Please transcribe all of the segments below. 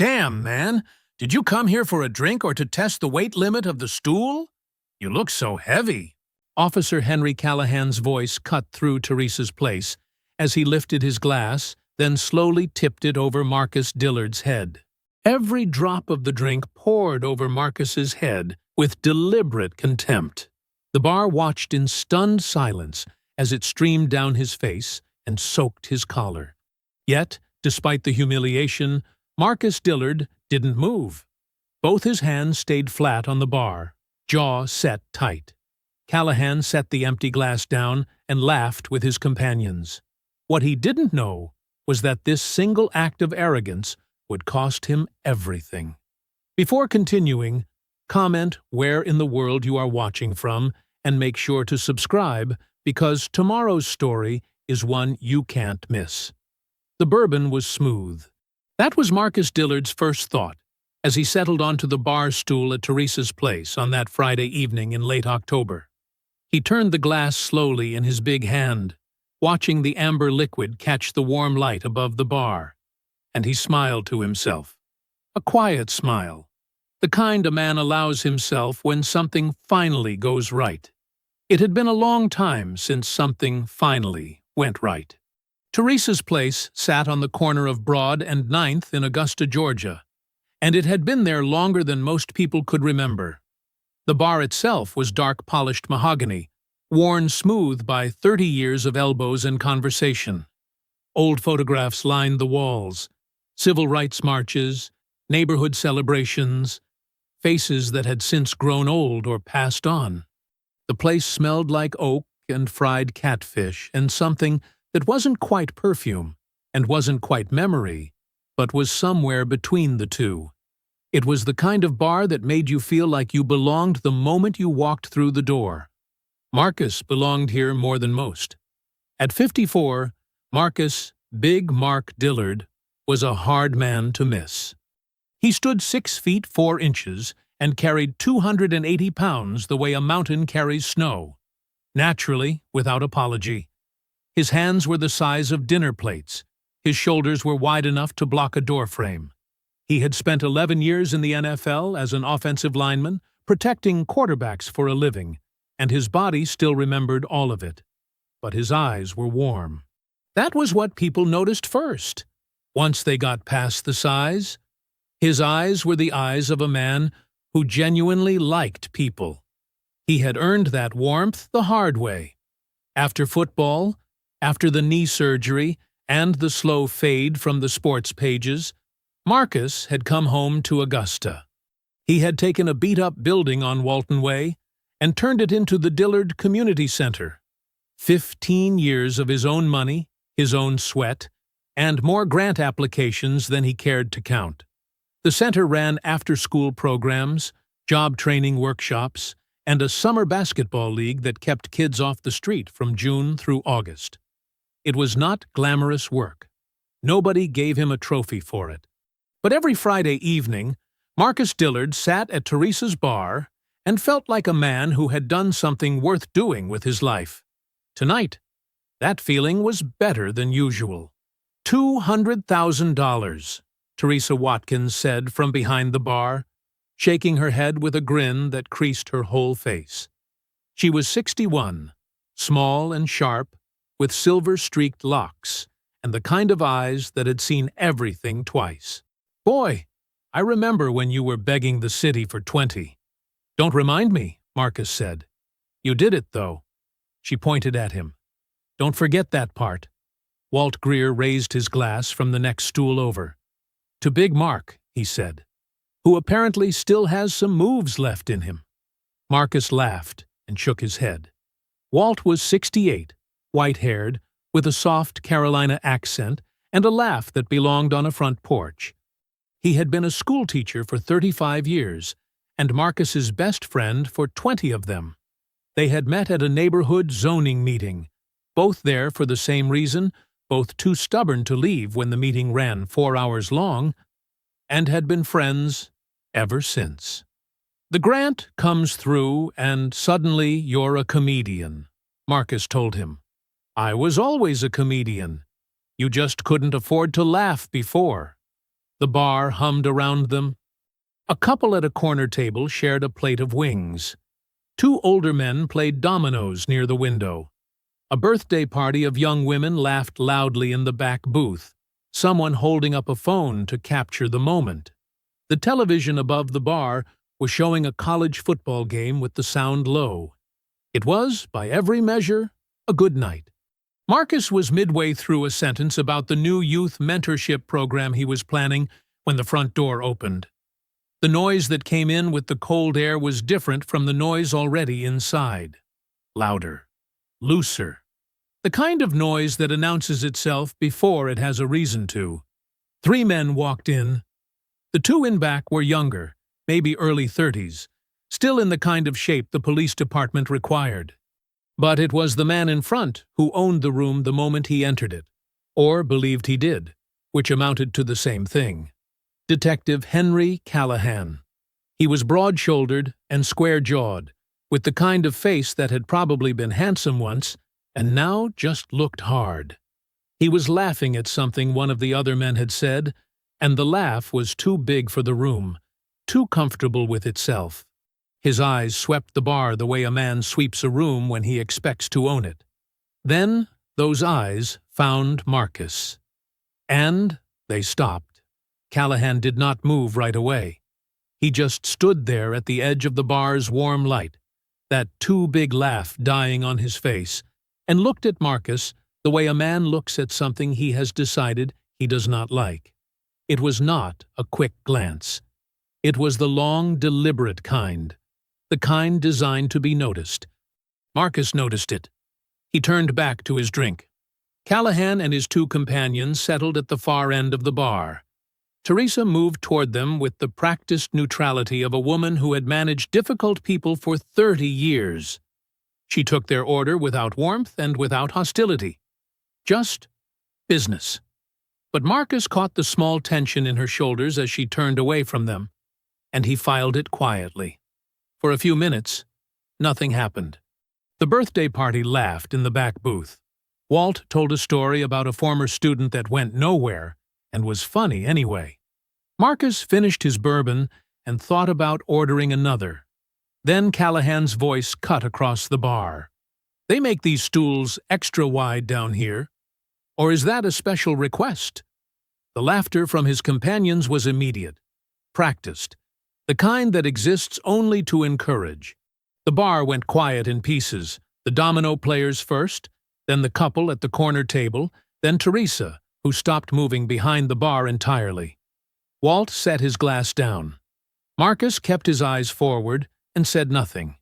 Damn, man! Did you come here for a drink or to test the weight limit of the stool? You look so heavy. Officer Henry Callahan's voice cut through Teresa's place as he lifted his glass, then slowly tipped it over Marcus Dillard's head. Every drop of the drink poured over Marcus's head with deliberate contempt. The bar watched in stunned silence as it streamed down his face and soaked his collar. Yet, despite the humiliation, Marcus Dillard didn't move. Both his hands stayed flat on the bar, jaw set tight. Callahan set the empty glass down and laughed with his companions. What he didn't know was that this single act of arrogance would cost him everything. Before continuing, comment where in the world you are watching from and make sure to subscribe because tomorrow's story is one you can't miss. The bourbon was smooth. That was Marcus Dillard's first thought as he settled onto the bar stool at Teresa's place on that Friday evening in late October. He turned the glass slowly in his big hand, watching the amber liquid catch the warm light above the bar, and he smiled to himself. A quiet smile, the kind a man allows himself when something finally goes right. It had been a long time since something finally went right. Teresa's place sat on the corner of Broad and 9th in Augusta, Georgia, and it had been there longer than most people could remember. The bar itself was dark polished mahogany, worn smooth by 30 years of elbows and conversation. Old photographs lined the walls, civil rights marches, neighborhood celebrations, faces that had since grown old or passed on. The place smelled like oak and fried catfish and something that wasn't quite perfume and wasn't quite memory, but was somewhere between the two. It was the kind of bar that made you feel like you belonged the moment you walked through the door. Marcus belonged here more than most. At 54, Marcus, Big Mark Dillard, was a hard man to miss. He stood 6 feet 4 inches and carried 280 pounds the way a mountain carries snow, naturally, without apology. His hands were the size of dinner plates. His shoulders were wide enough to block a doorframe. He had spent 11 years in the NFL as an offensive lineman, protecting quarterbacks for a living, and his body still remembered all of it. But his eyes were warm. That was what people noticed first. Once they got past the size, his eyes were the eyes of a man who genuinely liked people. He had earned that warmth the hard way. After football, after the knee surgery, and the slow fade from the sports pages, Marcus had come home to Augusta. He had taken a beat-up building on Walton Way and turned it into the Dillard Community Center. 15 years of his own money, his own sweat, and more grant applications than he cared to count. The center ran after-school programs, job training workshops, and a summer basketball league that kept kids off the street from June through August. It was not glamorous work. Nobody gave him a trophy for it. But every Friday evening, Marcus Dillard sat at Teresa's bar and felt like a man who had done something worth doing with his life. Tonight, that feeling was better than usual. $200,000, Teresa Watkins said from behind the bar, shaking her head with a grin that creased her whole face. She was 61, small and sharp, with silver-streaked locks, and the kind of eyes that had seen everything twice. Boy, I remember when you were begging the city for 20. Don't remind me, Marcus said. You did it, though. She pointed at him. Don't forget that part. Walt Greer raised his glass from the next stool over. To Big Mark, he said, who apparently still has some moves left in him. Marcus laughed and shook his head. Walt was 68, white-haired, with a soft Carolina accent and a laugh that belonged on a front porch. He had been a schoolteacher for 35 years, and Marcus's best friend for 20 of them. They had met at a neighborhood zoning meeting, both there for the same reason, both too stubborn to leave when the meeting ran 4 hours long, and had been friends ever since. The grant comes through, and suddenly you're a comedian, Marcus told him. I was always a comedian. You just couldn't afford to laugh before. The bar hummed around them. A couple at a corner table shared a plate of wings. Two older men played dominoes near the window. A birthday party of young women laughed loudly in the back booth, someone holding up a phone to capture the moment. The television above the bar was showing a college football game with the sound low. It was, by every measure, a good night. Marcus was midway through a sentence about the new youth mentorship program he was planning when the front door opened. The noise that came in with the cold air was different from the noise already inside. Louder. Looser. The kind of noise that announces itself before it has a reason to. 3 men walked in. The 2 in back were younger, maybe early 30s, still in the kind of shape the police department required. But it was the man in front who owned the room the moment he entered it, or believed he did, which amounted to the same thing. Detective Henry Callahan. He was broad-shouldered and square-jawed, with the kind of face that had probably been handsome once, and now just looked hard. He was laughing at something one of the other men had said, and the laugh was too big for the room, too comfortable with itself. His eyes swept the bar the way a man sweeps a room when he expects to own it. Then those eyes found Marcus. And they stopped. Callahan did not move right away. He just stood there at the edge of the bar's warm light, that too big laugh dying on his face, and looked at Marcus the way a man looks at something he has decided he does not like. It was not a quick glance. It was the long, deliberate kind, the kind designed to be noticed. Marcus noticed it. He turned back to his drink. Callahan and his 2 companions settled at the far end of the bar. Teresa moved toward them with the practiced neutrality of a woman who had managed difficult people for 30 years. She took their order without warmth and without hostility. Just business. But Marcus caught the small tension in her shoulders as she turned away from them, and he filed it quietly. For a few minutes, nothing happened. The birthday party laughed in the back booth. Walt told a story about a former student that went nowhere and was funny anyway. Marcus finished his bourbon and thought about ordering another. Then Callahan's voice cut across the bar. "They make these stools extra wide down here. Or is that a special request?" The laughter from his companions was immediate, practiced, the kind that exists only to encourage. The bar went quiet in pieces, the domino players first, then the couple at the corner table, then Teresa, who stopped moving behind the bar entirely. Walt set his glass down. Marcus kept his eyes forward and said nothing.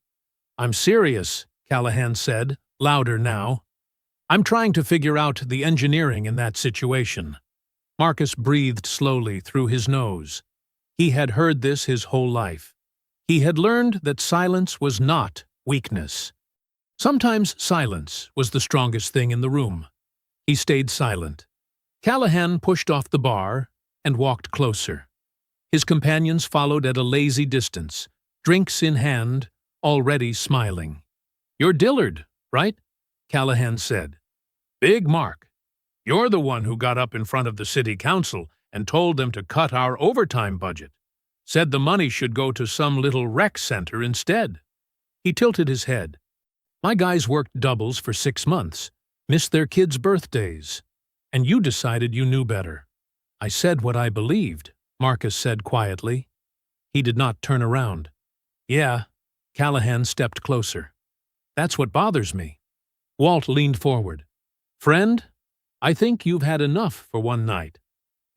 "I'm serious," Callahan said, louder now. "I'm trying to figure out the engineering in that situation." Marcus breathed slowly through his nose. He had heard this his whole life. He had learned that silence was not weakness. Sometimes silence was the strongest thing in the room. He stayed silent. Callahan pushed off the bar and walked closer. His companions followed at a lazy distance, drinks in hand, already smiling. "You're Dillard, right?" Callahan said. "Big Mark. You're the one who got up in front of the city council and told them to cut our overtime budget. Said the money should go to some little rec center instead." He tilted his head. "My guys worked doubles for 6 months, missed their kids' birthdays. And you decided you knew better." "I said what I believed," Marcus said quietly. He did not turn around. "Yeah." Callahan stepped closer. "That's what bothers me." Walt leaned forward. "Friend, I think you've had enough for one night."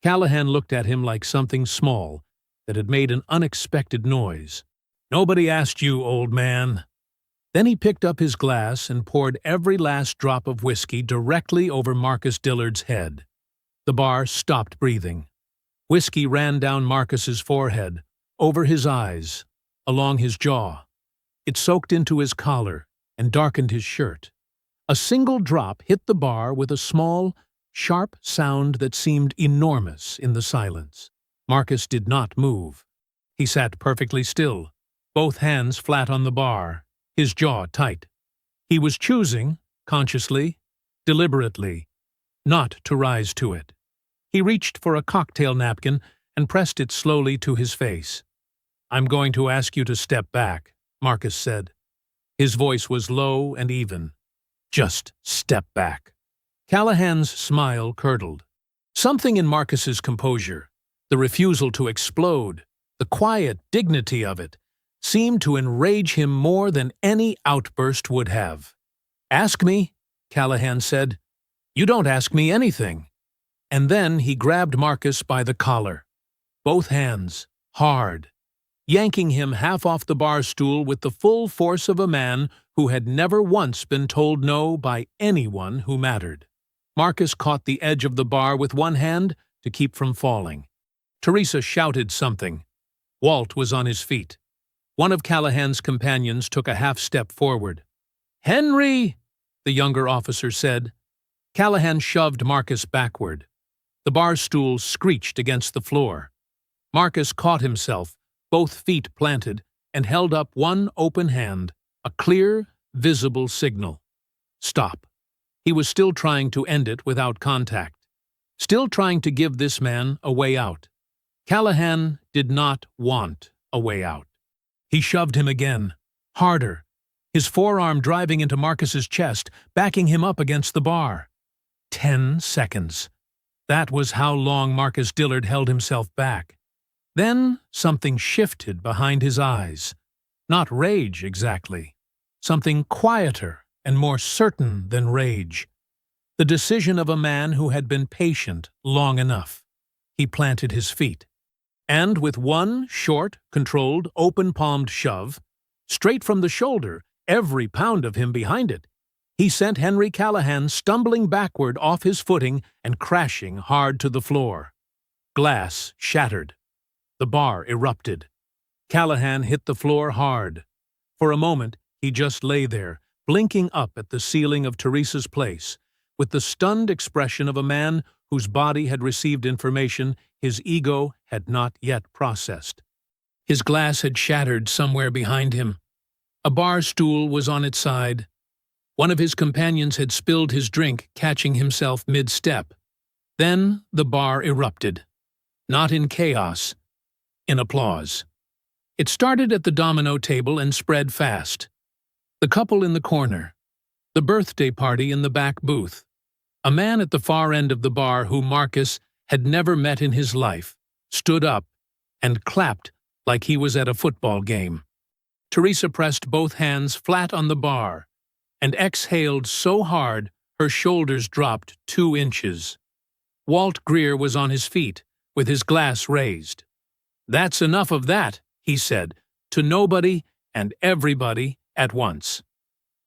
Callahan looked at him like something small that had made an unexpected noise. "Nobody asked you, old man." Then he picked up his glass and poured every last drop of whiskey directly over Marcus Dillard's head. The bar stopped breathing. Whiskey ran down Marcus's forehead, over his eyes, along his jaw. It soaked into his collar and darkened his shirt. A single drop hit the bar with a small, sharp sound that seemed enormous in the silence. Marcus did not move. He sat perfectly still, both hands flat on the bar, his jaw tight. He was choosing, consciously, deliberately, not to rise to it. He reached for a cocktail napkin and pressed it slowly to his face. "I'm going to ask you to step back," Marcus said. His voice was low and even. "Just step back." Callahan's smile curdled. Something in Marcus's composure, the refusal to explode, the quiet dignity of it, seemed to enrage him more than any outburst would have. "Ask me," Callahan said. "You don't ask me anything." And then he grabbed Marcus by the collar. Both hands, hard, yanking him half off the bar stool with the full force of a man who had never once been told no by anyone who mattered. Marcus caught the edge of the bar with one hand to keep from falling. Teresa shouted something. Walt was on his feet. One of Callahan's companions took a half step forward. "Henry!" the younger officer said. Callahan shoved Marcus backward. The bar stool screeched against the floor. Marcus caught himself, both feet planted, and held up one open hand, a clear, visible signal. Stop. He was still trying to end it without contact. Still trying to give this man a way out. Callahan did not want a way out. He shoved him again, harder, his forearm driving into Marcus's chest, backing him up against the bar. 10 seconds. That was how long Marcus Dillard held himself back. Then something shifted behind his eyes. Not rage, exactly. Something quieter and more certain than rage. The decision of a man who had been patient long enough. He planted his feet. And with one short, controlled, open-palmed shove, straight from the shoulder, every pound of him behind it, he sent Henry Callahan stumbling backward off his footing and crashing hard to the floor. Glass shattered. The bar erupted. Callahan hit the floor hard. For a moment, he just lay there, blinking up at the ceiling of Teresa's place, with the stunned expression of a man whose body had received information his ego had not yet processed. His glass had shattered somewhere behind him. A bar stool was on its side. One of his companions had spilled his drink, catching himself mid-step. Then the bar erupted. Not in chaos, in applause. It started at the domino table and spread fast. The couple in the corner. The birthday party in the back booth. A man at the far end of the bar who Marcus had never met in his life, stood up and clapped like he was at a football game. Teresa pressed both hands flat on the bar and exhaled so hard her shoulders dropped 2 inches. Walt Greer was on his feet, with his glass raised. "That's enough of that," he said, to nobody and everybody at once.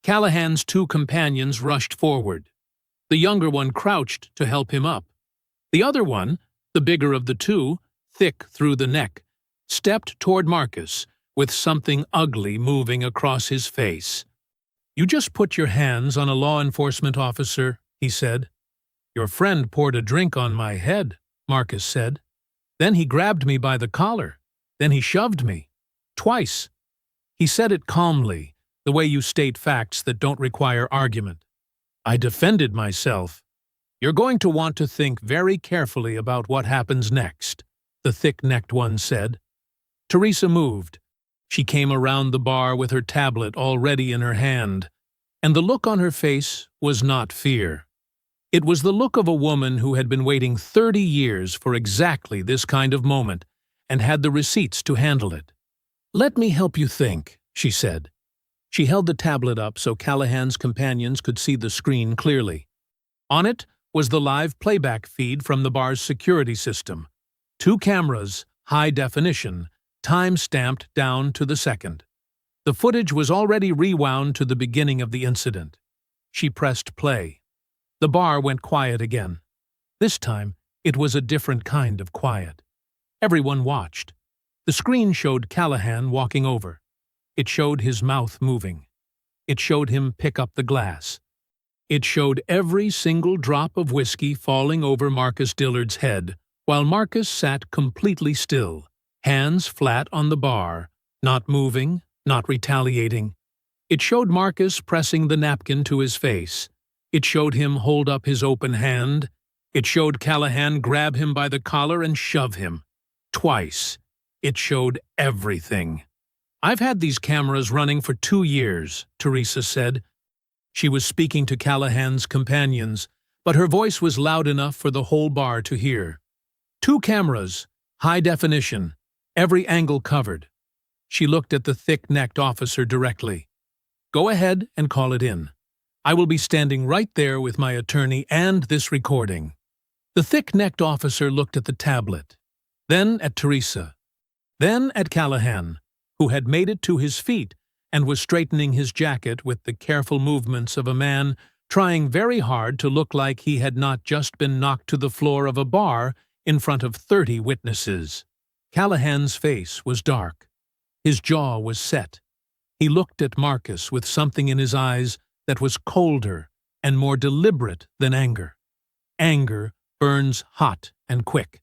Callahan's 2 companions rushed forward. The younger one crouched to help him up. The other one, the bigger of the 2, thick through the neck, stepped toward Marcus with something ugly moving across his face. "You just put your hands on a law enforcement officer," he said. "Your friend poured a drink on my head," Marcus said. "Then he grabbed me by the collar. Then he shoved me. Twice." He said it calmly, the way you state facts that don't require argument. "I defended myself." "You're going to want to think very carefully about what happens next," the thick-necked one said. Teresa moved. She came around the bar with her tablet already in her hand, and the look on her face was not fear. It was the look of a woman who had been waiting 30 years for exactly this kind of moment and had the receipts to handle it. "Let me help you think," she said. She held the tablet up so Callahan's companions could see the screen clearly. On it was the live playback feed from the bar's security system. 2 cameras, high definition, time-stamped down to the second. The footage was already rewound to the beginning of the incident. She pressed play. The bar went quiet again. This time, it was a different kind of quiet. Everyone watched. The screen showed Callahan walking over. It showed his mouth moving. It showed him pick up the glass. It showed every single drop of whiskey falling over Marcus Dillard's head, while Marcus sat completely still, hands flat on the bar, not moving, not retaliating. It showed Marcus pressing the napkin to his face. It showed him hold up his open hand. It showed Callahan grab him by the collar and shove him. twice. It showed everything. "I've had these cameras running for 2 years," Teresa said. She was speaking to Callahan's companions, but her voice was loud enough for the whole bar to hear. "2 cameras, high definition, every angle covered." She looked at the thick-necked officer directly. "Go ahead and call it in. I will be standing right there with my attorney and this recording." The thick-necked officer looked at the tablet, then at Teresa, then at Callahan, who had made it to his feet and was straightening his jacket with the careful movements of a man trying very hard to look like he had not just been knocked to the floor of a bar in front of 30 witnesses. Callahan's face was dark. His jaw was set. He looked at Marcus with something in his eyes that was colder and more deliberate than anger. Anger burns hot and quick.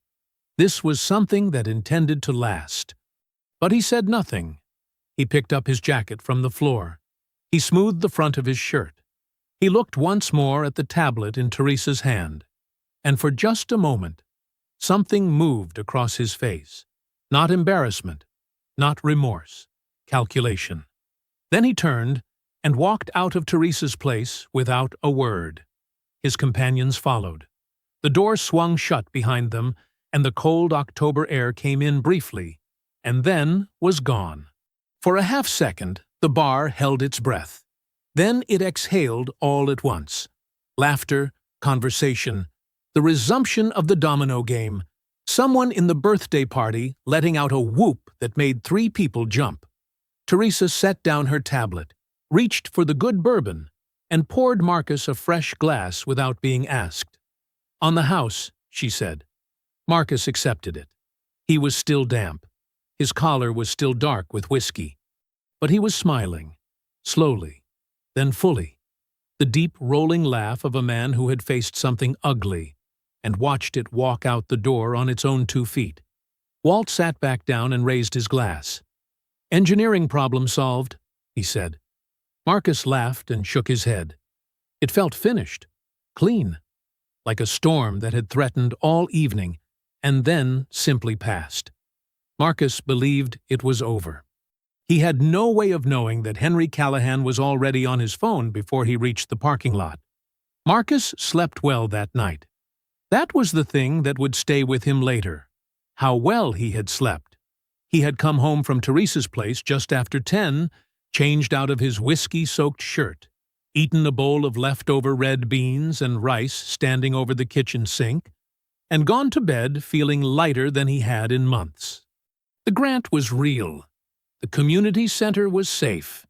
This was something that intended to last. But he said nothing. He picked up his jacket from the floor. He smoothed the front of his shirt. He looked once more at the tablet in Teresa's hand. And for just a moment, something moved across his face. Not embarrassment, not remorse, calculation. Then he turned and walked out of Teresa's place without a word. His companions followed. The door swung shut behind them, and the cold October air came in briefly, and then was gone. For a half-second, the bar held its breath. Then it exhaled all at once. Laughter, conversation, the resumption of the domino game, someone in the birthday party letting out a whoop that made 3 people jump. Teresa set down her tablet, reached for the good bourbon, and poured Marcus a fresh glass without being asked. "On the house," she said. Marcus accepted it. He was still damp. His collar was still dark with whiskey. But he was smiling, slowly, then fully, the deep rolling laugh of a man who had faced something ugly and watched it walk out the door on its own 2 feet. Walt sat back down and raised his glass. "Engineering problem solved," he said. Marcus laughed and shook his head. It felt finished, clean, like a storm that had threatened all evening and then simply passed. Marcus believed it was over. He had no way of knowing that Henry Callahan was already on his phone before he reached the parking lot. Marcus slept well that night. That was the thing that would stay with him later. How well he had slept. He had come home from Teresa's place just after 10, changed out of his whiskey-soaked shirt, eaten a bowl of leftover red beans and rice standing over the kitchen sink, and gone to bed feeling lighter than he had in months. The grant was real. The community center was safe.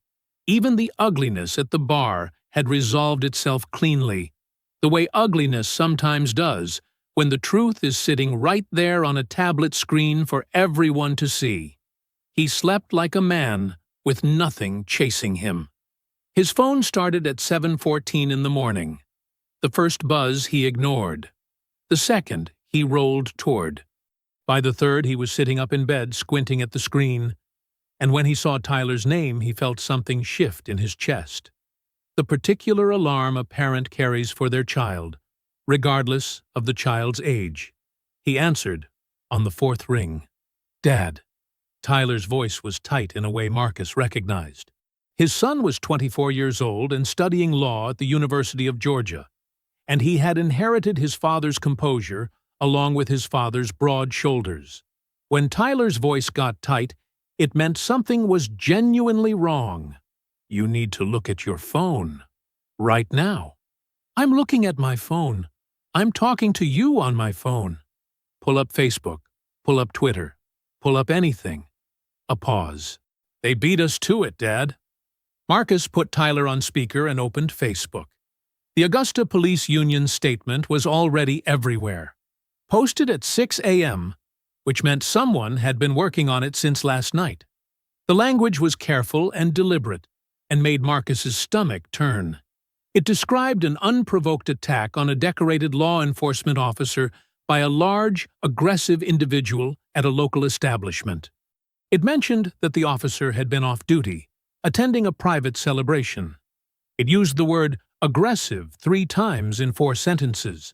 Even the ugliness at the bar had resolved itself cleanly, the way ugliness sometimes does when the truth is sitting right there on a tablet screen for everyone to see. He slept like a man with nothing chasing him. His phone started at 7:14 in the morning. The first buzz he ignored. The second he rolled toward. By the third he was sitting up in bed squinting at the screen, and when he saw Tyler's name he felt something shift in his chest. The particular alarm a parent carries for their child, regardless of the child's age. He answered on the 4th ring. "Dad." Tyler's voice was tight in a way Marcus recognized. His son was 24 years old and studying law at the University of Georgia, and he had inherited his father's composure along with his father's broad shoulders. When Tyler's voice got tight, it meant something was genuinely wrong. "You need to look at your phone. Right now." "I'm looking at my phone. I'm talking to you on my phone." "Pull up Facebook. Pull up Twitter. Pull up anything." A pause. "They beat us to it, Dad." Marcus put Tyler on speaker and opened Facebook. The Augusta Police Union's statement was already everywhere. Posted at 6 a.m., which meant someone had been working on it since last night. The language was careful and deliberate, and made Marcus's stomach turn. It described an unprovoked attack on a decorated law enforcement officer by a large, aggressive individual at a local establishment. It mentioned that the officer had been off duty, attending a private celebration. It used the word aggressive 3 times in 4 sentences.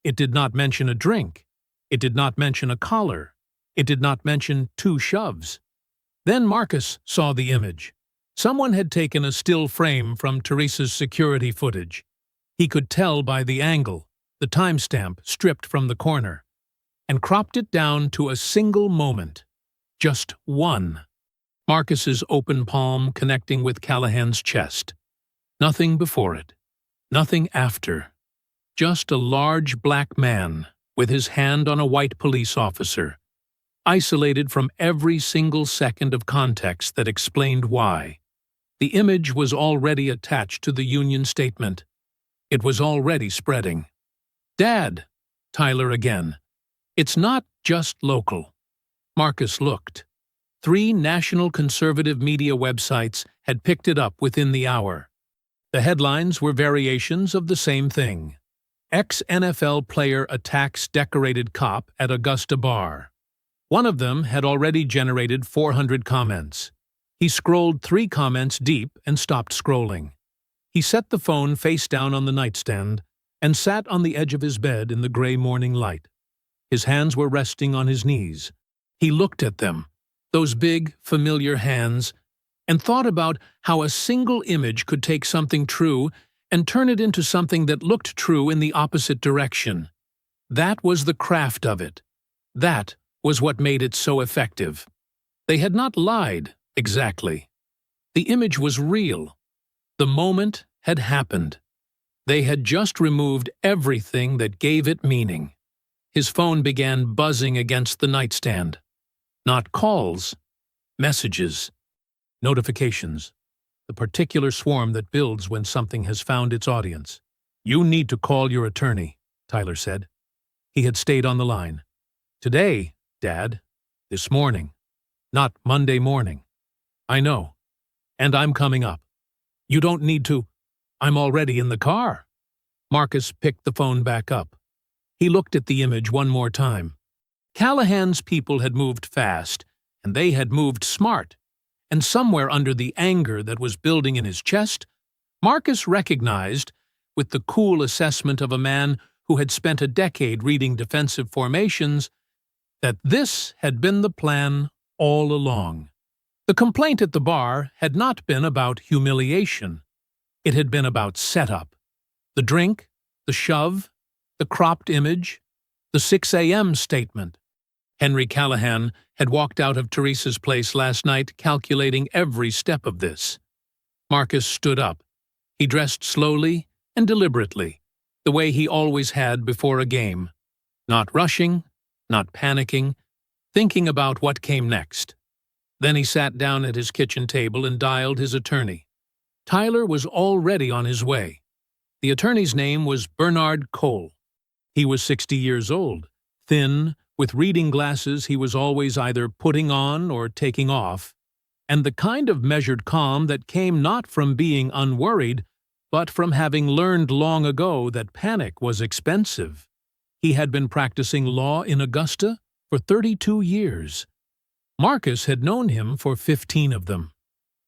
It did not mention a drink. It did not mention a collar. It did not mention 2 shoves. Then Marcus saw the image. Someone had taken a still frame from Teresa's security footage. He could tell by the angle, the timestamp stripped from the corner, and cropped it down to a single moment. Just one. Marcus's open palm connecting with Callahan's chest. Nothing before it. Nothing after. Just a large black man, with his hand on a white police officer, isolated from every single second of context that explained why. The image was already attached to the union statement. It was already spreading. "Dad," Tyler again. "It's not just local." Marcus looked. 3 national conservative media websites had picked it up within the hour. The headlines were variations of the same thing. Ex-NFL player attacks decorated cop at Augusta bar. One of them had already generated 400 comments. He scrolled 3 comments deep and stopped scrolling. He set the phone face down on the nightstand and sat on the edge of his bed in the gray morning light. His hands were resting on his knees. He looked at them, those big, familiar hands, and thought about how a single image could take something true and turn it into something that looked true in the opposite direction. That was the craft of it. That was what made it so effective. They had not lied, exactly. The image was real. The moment had happened. They had just removed everything that gave it meaning. His phone began buzzing against the nightstand. Not calls, messages, notifications, the particular swarm that builds when something has found its audience. "You need to call your attorney," Tyler said. He had stayed on the line. "Today, Dad. This morning. Not Monday morning." "I know. And I'm coming up." "You don't need to. I'm already in the car." Marcus picked the phone back up. He looked at the image one more time. Callahan's people had moved fast, and they had moved smart. And somewhere under the anger that was building in his chest, Marcus recognized, with the cool assessment of a man who had spent a decade reading defensive formations, that this had been the plan all along. The complaint at the bar had not been about humiliation. It had been about setup. The drink, the shove, the cropped image, the 6 a.m. statement. Henry Callahan had walked out of Teresa's place last night calculating every step of this. Marcus stood up. He dressed slowly and deliberately, the way he always had before a game. Not rushing, not panicking, thinking about what came next. Then he sat down at his kitchen table and dialed his attorney. Tyler was already on his way. The attorney's name was Bernard Cole. He was 60 years old, thin, with reading glasses he was always either putting on or taking off, and the kind of measured calm that came not from being unworried, but from having learned long ago that panic was expensive. He had been practicing law in Augusta for 32 years. Marcus had known him for 15 of them.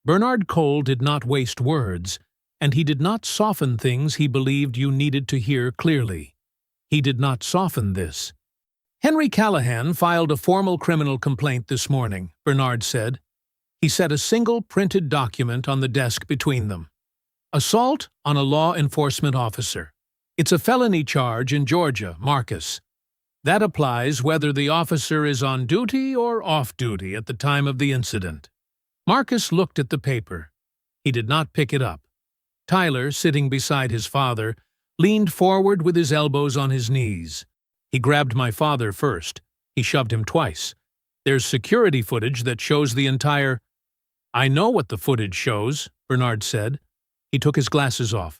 Bernard Cole did not waste words, and he did not soften things he believed you needed to hear clearly. He did not soften this. "Henry Callahan filed a formal criminal complaint this morning," Bernard said. He set a single printed document on the desk between them. "Assault on a law enforcement officer. It's a felony charge in Georgia, Marcus. That applies whether the officer is on duty or off duty at the time of the incident." Marcus looked at the paper. He did not pick it up. Tyler, sitting beside his father, leaned forward with his elbows on his knees. "He grabbed my father first. He shoved him twice. There's security footage that shows the entire—" "I know what the footage shows," Bernard said. He took his glasses off.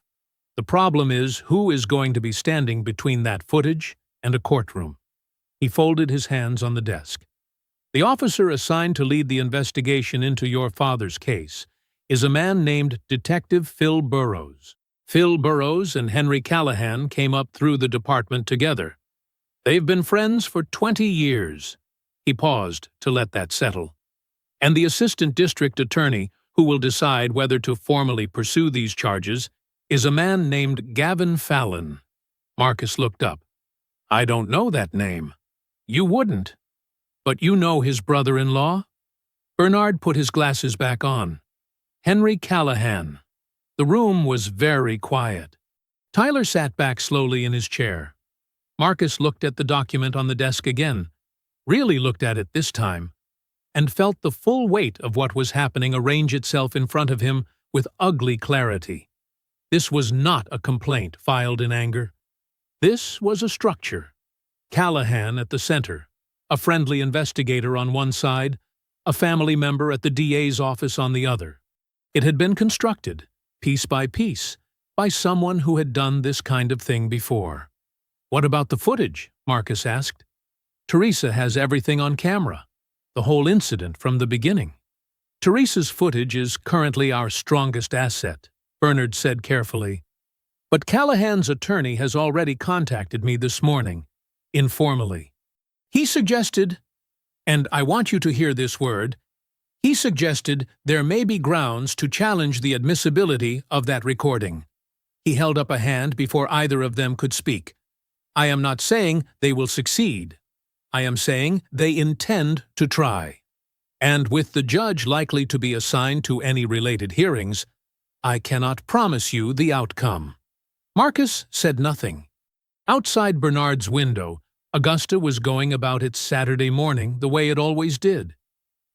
"The problem is who is going to be standing between that footage and a courtroom." He folded his hands on the desk. "The officer assigned to lead the investigation into your father's case is a man named Detective Phil Burrows. Phil Burrows and Henry Callahan came up through the department together. They've been friends for 20 years. He paused to let that settle. "And the assistant district attorney who will decide whether to formally pursue these charges is a man named Gavin Fallon." Marcus looked up. "I don't know that name." "You wouldn't." But you know his brother-in-law? Bernard put his glasses back on. Henry Callahan. The room was very quiet. Tyler sat back slowly in his chair. Marcus looked at the document on the desk again, really looked at it this time, and felt the full weight of what was happening arrange itself in front of him with ugly clarity. This was not a complaint filed in anger. This was a structure. Callahan at the center, a friendly investigator on one side, a family member at the DA's office on the other. It had been constructed, piece by piece, by someone who had done this kind of thing before. "What about the footage?" Marcus asked. "Teresa has everything on camera, the whole incident from the beginning." "Teresa's footage is currently our strongest asset," Bernard said carefully. "But Callahan's attorney has already contacted me this morning, informally. He suggested, and I want you to hear this word, he suggested there may be grounds to challenge the admissibility of that recording." He held up a hand before either of them could speak. "I am not saying they will succeed. I am saying they intend to try. And with the judge likely to be assigned to any related hearings, I cannot promise you the outcome." Marcus said nothing. Outside Bernard's window, Augusta was going about its Saturday morning the way it always did.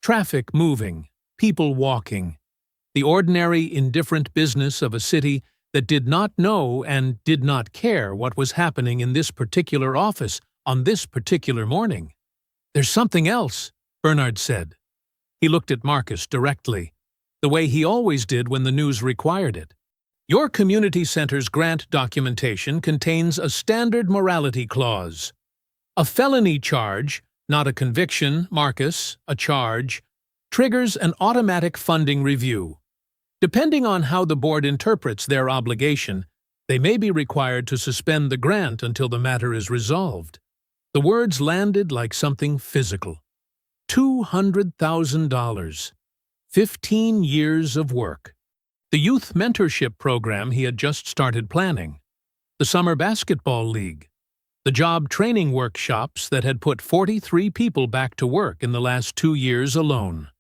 Traffic moving, people walking. The ordinary, indifferent business of a city that did not know and did not care what was happening in this particular office on this particular morning. "There's something else," Bernard said. He looked at Marcus directly, the way he always did when the news required it. "Your community center's grant documentation contains a standard morality clause. A felony charge, not a conviction, Marcus, a charge, triggers an automatic funding review. Depending on how the board interprets their obligation, they may be required to suspend the grant until the matter is resolved." The words landed like something physical. $200,000. 15 years of work. The youth mentorship program he had just started planning. The summer basketball league. The job training workshops that had put 43 people back to work in the last 2 years alone.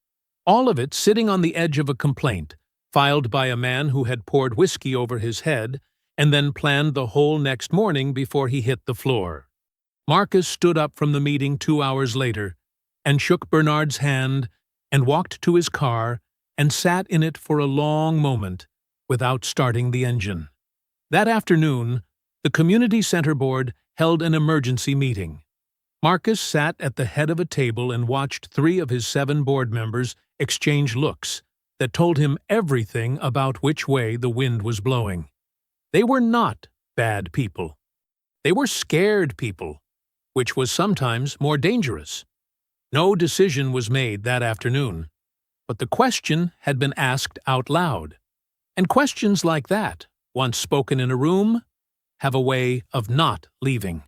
All of it sitting on the edge of a complaint, filed by a man who had poured whiskey over his head and then planned the whole next morning before he hit the floor. Marcus stood up from the meeting 2 hours later and shook Bernard's hand and walked to his car and sat in it for a long moment without starting the engine. That afternoon, the community center board held an emergency meeting. Marcus sat at the head of a table and watched 3 of his 7 board members exchange looks that told him everything about which way the wind was blowing. They were not bad people. They were scared people, which was sometimes more dangerous. No decision was made that afternoon, but the question had been asked out loud. And questions like that, once spoken in a room, have a way of not leaving.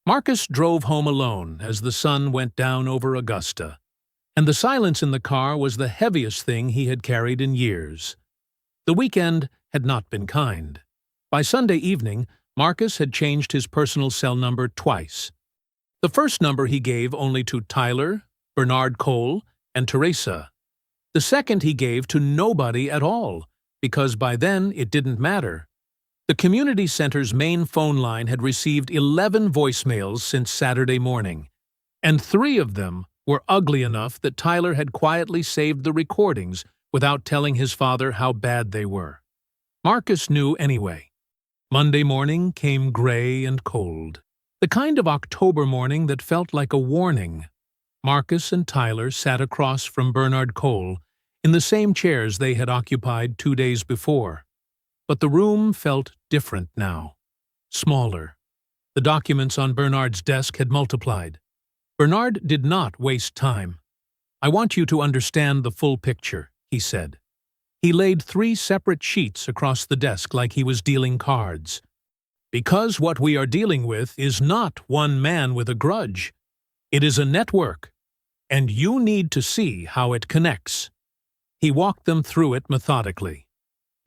Marcus drove home alone as the sun went down over Augusta, and the silence in the car was the heaviest thing he had carried in years. The weekend had not been kind. By Sunday evening, Marcus had changed his personal cell number twice. The first number he gave only to Tyler, Bernard Cole, and Teresa. The second he gave to nobody at all, because by then it didn't matter. The community center's main phone line had received 11 voicemails since Saturday morning, and 3 of them were ugly enough that Tyler had quietly saved the recordings without telling his father how bad they were. Marcus knew anyway. Monday morning came gray and cold, the kind of October morning that felt like a warning. Marcus and Tyler sat across from Bernard Cole in the same chairs they had occupied 2 days before. But the room felt different now, smaller. The documents on Bernard's desk had multiplied. Bernard did not waste time. "I want you to understand the full picture," he said. He laid 3 separate sheets across the desk like he was dealing cards. "Because what we are dealing with is not one man with a grudge. It is a network, and you need to see how it connects." He walked them through it methodically.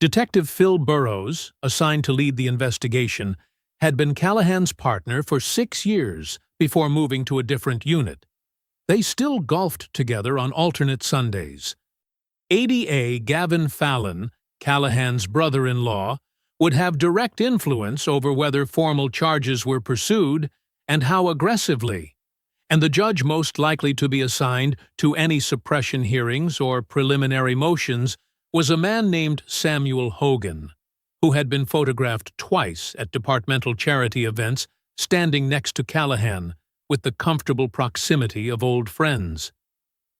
Detective Phil Burrows, assigned to lead the investigation, had been Callahan's partner for 6 years before moving to a different unit. They still golfed together on alternate Sundays. ADA Gavin Fallon, Callahan's brother-in-law, would have direct influence over whether formal charges were pursued and how aggressively, and the judge most likely to be assigned to any suppression hearings or preliminary motions was a man named Samuel Hogan, who had been photographed twice at departmental charity events standing next to Callahan with the comfortable proximity of old friends.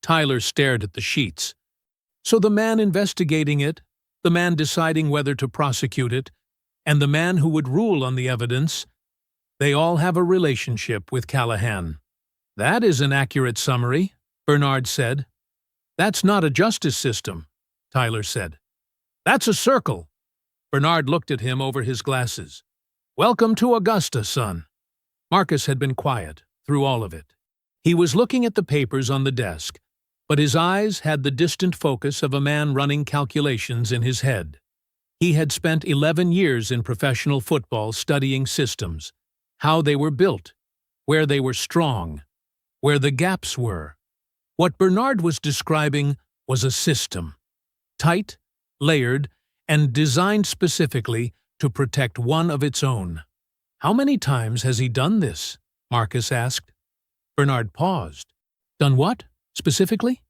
Tyler stared at the sheets. So the man investigating it, the man deciding whether to prosecute it, and the man who would rule on the evidence, they all have a relationship with Callahan. That is an accurate summary, Bernard said. That's not a justice system, Tyler said. That's a circle. Bernard looked at him over his glasses. Welcome to Augusta, son. Marcus had been quiet through all of it. He was looking at the papers on the desk, but his eyes had the distant focus of a man running calculations in his head. He had spent 11 years in professional football studying systems, how they were built, where they were strong, where the gaps were. What Bernard was describing was a system, tight, layered, and designed specifically to protect one of its own. How many times has he done this? Marcus asked. Bernard paused. Done what, specifically?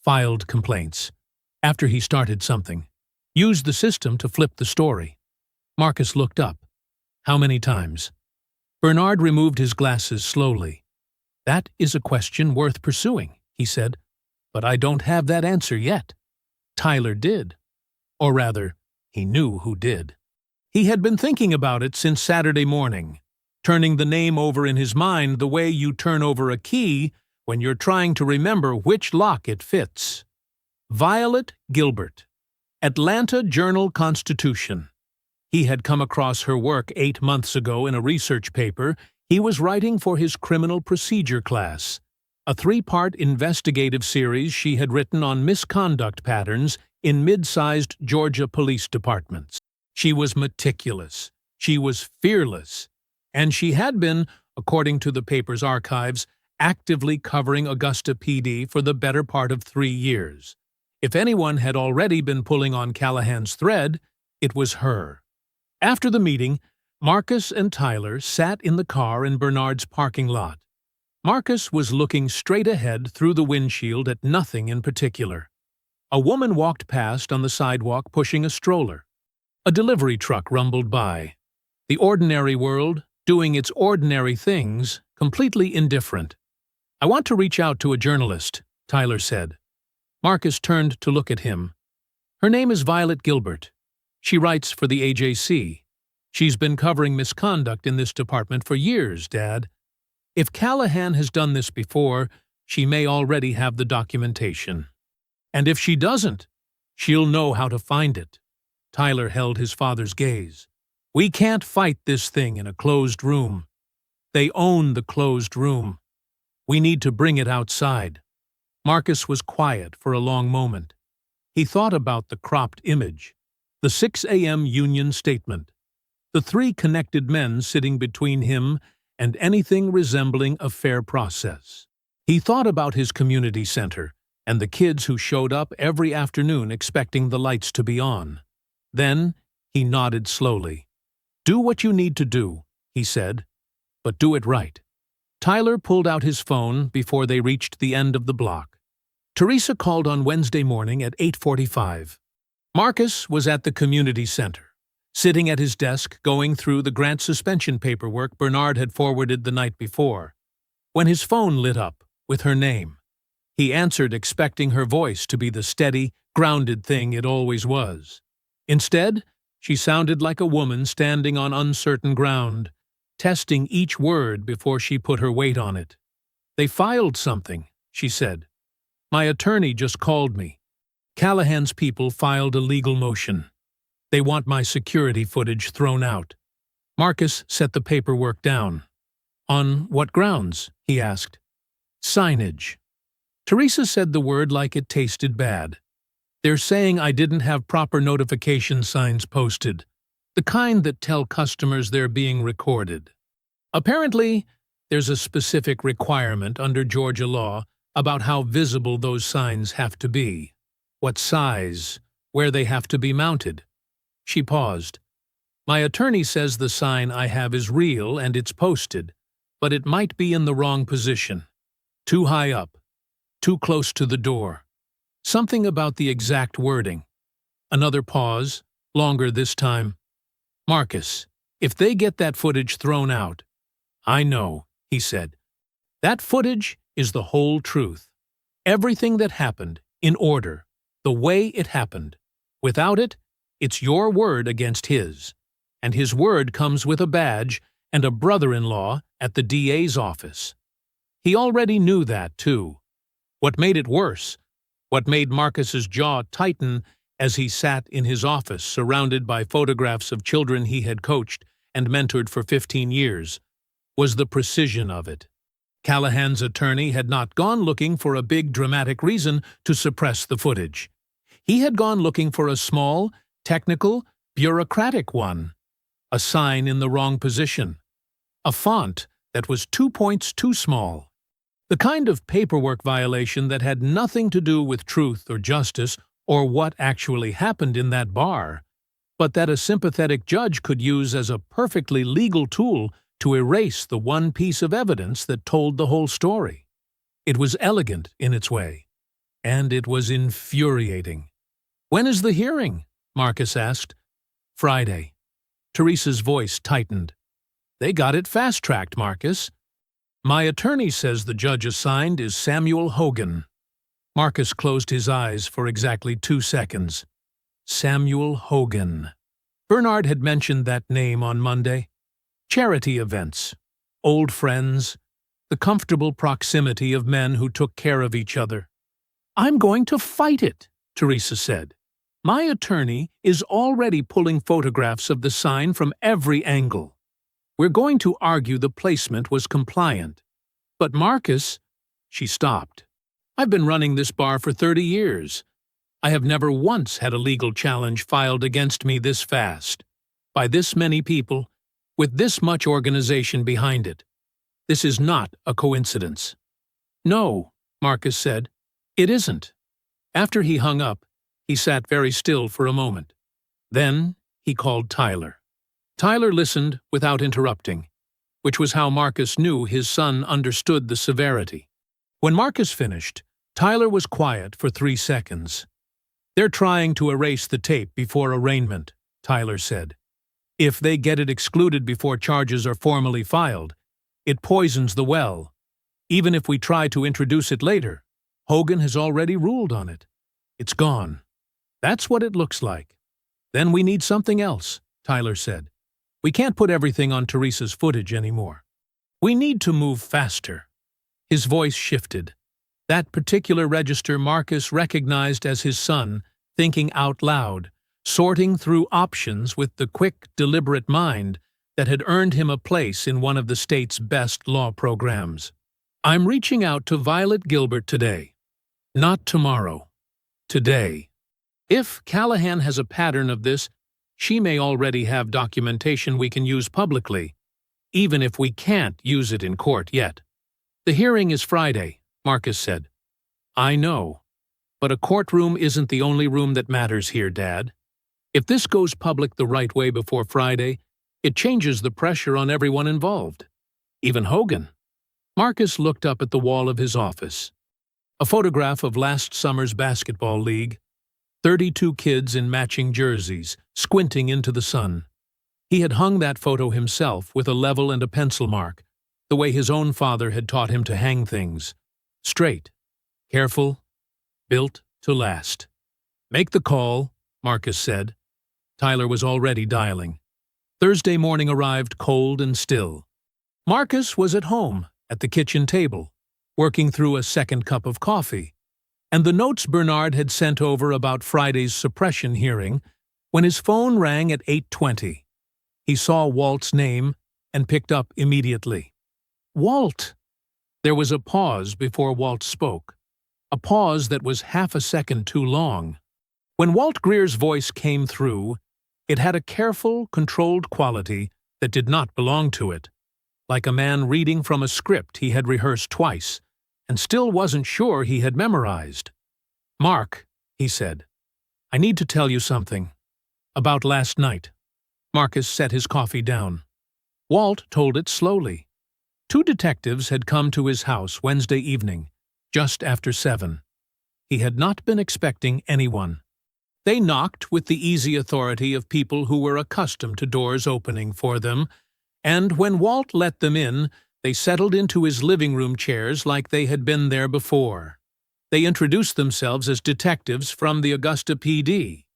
Filed complaints. After he started something. Used the system to flip the story. Marcus looked up. How many times? Bernard removed his glasses slowly. That is a question worth pursuing, he said. But I don't have that answer yet. Tyler did. Or rather, he knew who did. He had been thinking about it since Saturday morning, turning the name over in his mind the way you turn over a key when you're trying to remember which lock it fits. Violet Gilbert, Atlanta Journal-Constitution. He had come across her work 8 months ago in a research paper he was writing for his criminal procedure class, a 3-part investigative series she had written on misconduct patterns in mid-sized Georgia police departments. She was meticulous, she was fearless, and she had been, according to the paper's archives, actively covering Augusta PD for the better part of 3 years. If anyone had already been pulling on Callahan's thread, it was her. After the meeting, Marcus and Tyler sat in the car in Bernard's parking lot. Marcus was looking straight ahead through the windshield at nothing in particular. A woman walked past on the sidewalk pushing a stroller. A delivery truck rumbled by. The ordinary world, doing its ordinary things, completely indifferent. I want to reach out to a journalist, Tyler said. Marcus turned to look at him. Her name is Violet Gilbert. She writes for the AJC. She's been covering misconduct in this department for years, Dad. If Callahan has done this before, she may already have the documentation. And if she doesn't, she'll know how to find it. Tyler held his father's gaze. We can't fight this thing in a closed room. They own the closed room. We need to bring it outside. Marcus was quiet for a long moment. He thought about the cropped image, the 6 a.m. Union statement, the 3 connected men sitting between him and anything resembling a fair process. He thought about his community center and the kids who showed up every afternoon expecting the lights to be on. Then he nodded slowly. Do what you need to do, he said, but do it right. Tyler pulled out his phone before they reached the end of the block. Teresa called on Wednesday morning at 8:45. Marcus was at the community center, sitting at his desk going through the grant suspension paperwork Bernard had forwarded the night before, when his phone lit up with her name. He answered expecting her voice to be the steady, grounded thing it always was. Instead, she sounded like a woman standing on uncertain ground, testing each word before she put her weight on it. They filed something, she said. My attorney just called me. Callahan's people filed a legal motion. They want my security footage thrown out. Marcus set the paperwork down. On what grounds? He asked. Signage. Teresa said the word like it tasted bad. They're saying I didn't have proper notification signs posted, the kind that tell customers they're being recorded. Apparently, There's a specific requirement under Georgia law about how visible those signs have to be, what size, where they have to be mounted. She paused. My attorney says the sign I have is real and it's posted, but it might be in the wrong position. Too high up, too close to the door. Something about the exact wording. Another pause, longer this time. Marcus, if they get that footage thrown out. I know, he said. That footage is the whole truth. Everything that happened, in order, the way it happened. Without it, it's your word against his. And his word comes with a badge and a brother-in-law at the DA's office. He already knew that, too. What made it worse, what made Marcus's jaw tighten as he sat in his office surrounded by photographs of children he had coached and mentored for 15 years, was the precision of it. Callahan's attorney had not gone looking for a big dramatic reason to suppress the footage. He had gone looking for a small, technical, bureaucratic one. A sign in the wrong position. A font that was 2 points too small. The kind of paperwork violation that had nothing to do with truth or justice or what actually happened in that bar, but that a sympathetic judge could use as a perfectly legal tool to erase the one piece of evidence that told the whole story. It was elegant in its way, and it was infuriating. When is the hearing? Marcus asked. Friday. Teresa's voice tightened. They got it fast-tracked, Marcus. My attorney says the judge assigned is Samuel Hogan. Marcus closed his eyes for exactly 2 seconds. Samuel Hogan. Bernard had mentioned that name on Monday. Charity events, old friends, the comfortable proximity of men who took care of each other. I'm going to fight it, Teresa said. My attorney is already pulling photographs of the sign from every angle. We're going to argue the placement was compliant. But Marcus, she stopped. I've been running this bar for 30 years. I have never once had a legal challenge filed against me this fast, by this many people, with this much organization behind it. This is not a coincidence. No, Marcus said, it isn't. After he hung up, he sat very still for a moment. Then he called Tyler. Tyler listened without interrupting, which was how Marcus knew his son understood the severity. When Marcus finished, Tyler was quiet for 3 seconds. They're trying to erase the tape before arraignment, Tyler said. If they get it excluded before charges are formally filed, it poisons the well. Even if we try to introduce it later, Hogan has already ruled on it. It's gone. That's what it looks like. Then we need something else, Tyler said. We can't put everything on Teresa's footage anymore. We need to move faster. His voice shifted. That particular register Marcus recognized as his son, thinking out loud, sorting through options with the quick, deliberate mind that had earned him a place in one of the state's best law programs. I'm reaching out to Violet Gilbert today. Not tomorrow. Today. If Callahan has a pattern of this, she may already have documentation we can use publicly, even if we can't use it in court yet. The hearing is Friday, Marcus said. I know, but a courtroom isn't the only room that matters here, Dad. If this goes public the right way before Friday, it changes the pressure on everyone involved. Even Hogan. Marcus looked up at the wall of his office. A photograph of last summer's basketball league. 32 kids in matching jerseys, squinting into the sun. He had hung that photo himself with a level and a pencil mark, the way his own father had taught him to hang things. Straight, careful, built to last. Make the call, Marcus said. Tyler was already dialing. Thursday morning arrived cold and still. Marcus was at home, at the kitchen table, working through a second cup of coffee, and the notes Bernard had sent over about Friday's suppression hearing, when his phone rang at 8:20. He saw Walt's name and picked up immediately. Walt! There was a pause before Walt spoke, a pause that was half a second too long. When Walt Greer's voice came through, it had a careful, controlled quality that did not belong to it. like a man reading from a script he had rehearsed twice, and still wasn't sure he had memorized. "Mark," he said, "I need to tell you something. About last night." Marcus set his coffee down. Walt told it slowly. 2 detectives had come to his house Wednesday evening, just after 7. He had not been expecting anyone. They knocked with the easy authority of people who were accustomed to doors opening for them, and when Walt let them in, they settled into his living room chairs like they had been there before. They introduced themselves as detectives from the Augusta PD.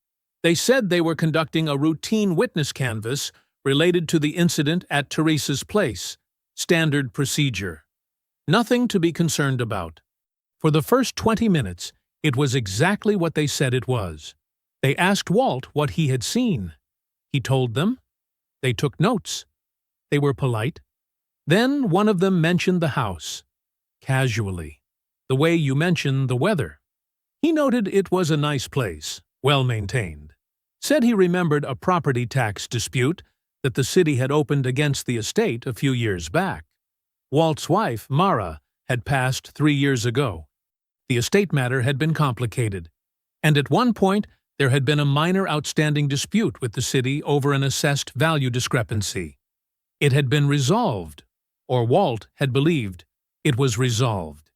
They said they were conducting a routine witness canvass related to the incident at Teresa's place. Standard procedure. Nothing to be concerned about. For the first 20 minutes, it was exactly what they said it was. They asked Walt what he had seen. He told them. They took notes. They were polite. Then one of them mentioned the house. Casually. The way you mention the weather. He noted it was a nice place, well maintained. Said he remembered a property tax dispute that the city had opened against the estate a few years back. Walt's wife, Mara, had passed 3 years ago. The estate matter had been complicated, and at one point there had been a minor outstanding dispute with the city over an assessed value discrepancy. It had been resolved, or Walt had believed it was resolved.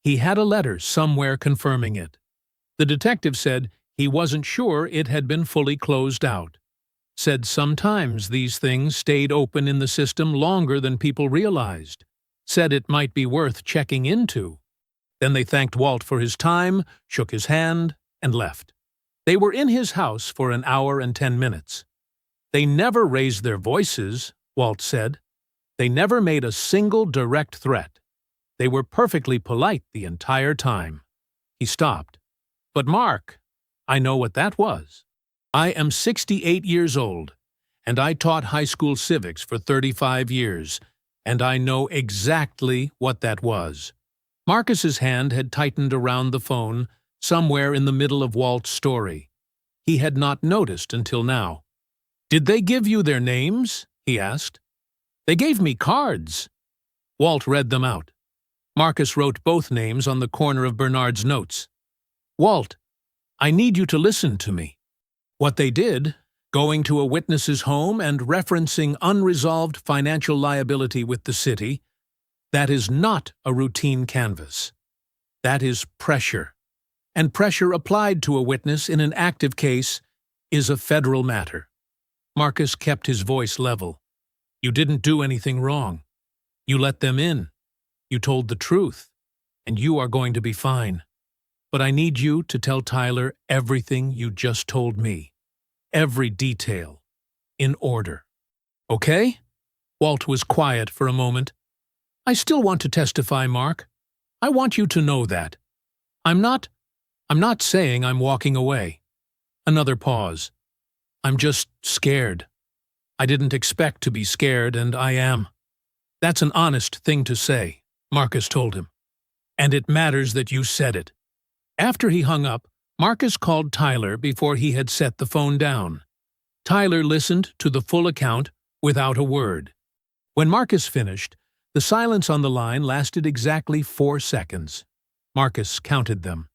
He had a letter somewhere confirming it. The detective said he wasn't sure it had been fully closed out. Said sometimes these things stayed open in the system longer than people realized. Said it might be worth checking into. Then they thanked Walt for his time, shook his hand, and left. They were in his house for an hour and 10 minutes. They never raised their voices, Walt said. They never made a single direct threat. They were perfectly polite the entire time. He stopped. But Mark, I know what that was. I am 68 years old, and I taught high school civics for 35 years, and I know exactly what that was. Marcus's hand had tightened around the phone, somewhere in the middle of Walt's story. He had not noticed until now. "Did they give you their names?" he asked. "They gave me cards." Walt read them out. Marcus wrote both names on the corner of Bernard's notes. "Walt, I need you to listen to me." What they did, going to a witness's home and referencing unresolved financial liability with the city, that is not a routine canvass. That is pressure. And pressure applied to a witness in an active case is a federal matter. Marcus kept his voice level. "You didn't do anything wrong. You let them in. You told the truth. And you are going to be fine. But I need you to tell Tyler everything you just told me. Every detail. In order. Okay?" Walt was quiet for a moment. "I still want to testify, Mark. I want you to know that. I'm not saying I'm walking away." Another pause. "I'm just scared. I didn't expect to be scared, and I am." "That's an honest thing to say," Marcus told him. "And it matters that you said it." After he hung up, Marcus called Tyler before he had set the phone down. Tyler listened to the full account without a word. When Marcus finished, the silence on the line lasted exactly 4 seconds. Marcus counted them.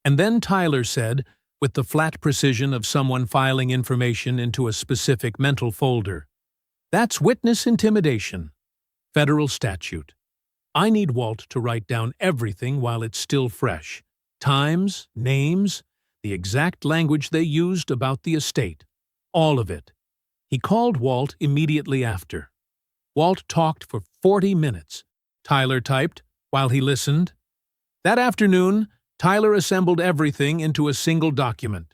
And then Tyler said, with the flat precision of someone filing information into a specific mental folder, "That's witness intimidation. Federal statute. I need Walt to write down everything while it's still fresh. Times, names, the exact language they used about the estate. All of it." He called Walt immediately after. Walt talked for 40 minutes. Tyler typed while he listened. That afternoon, Tyler assembled everything into a single document.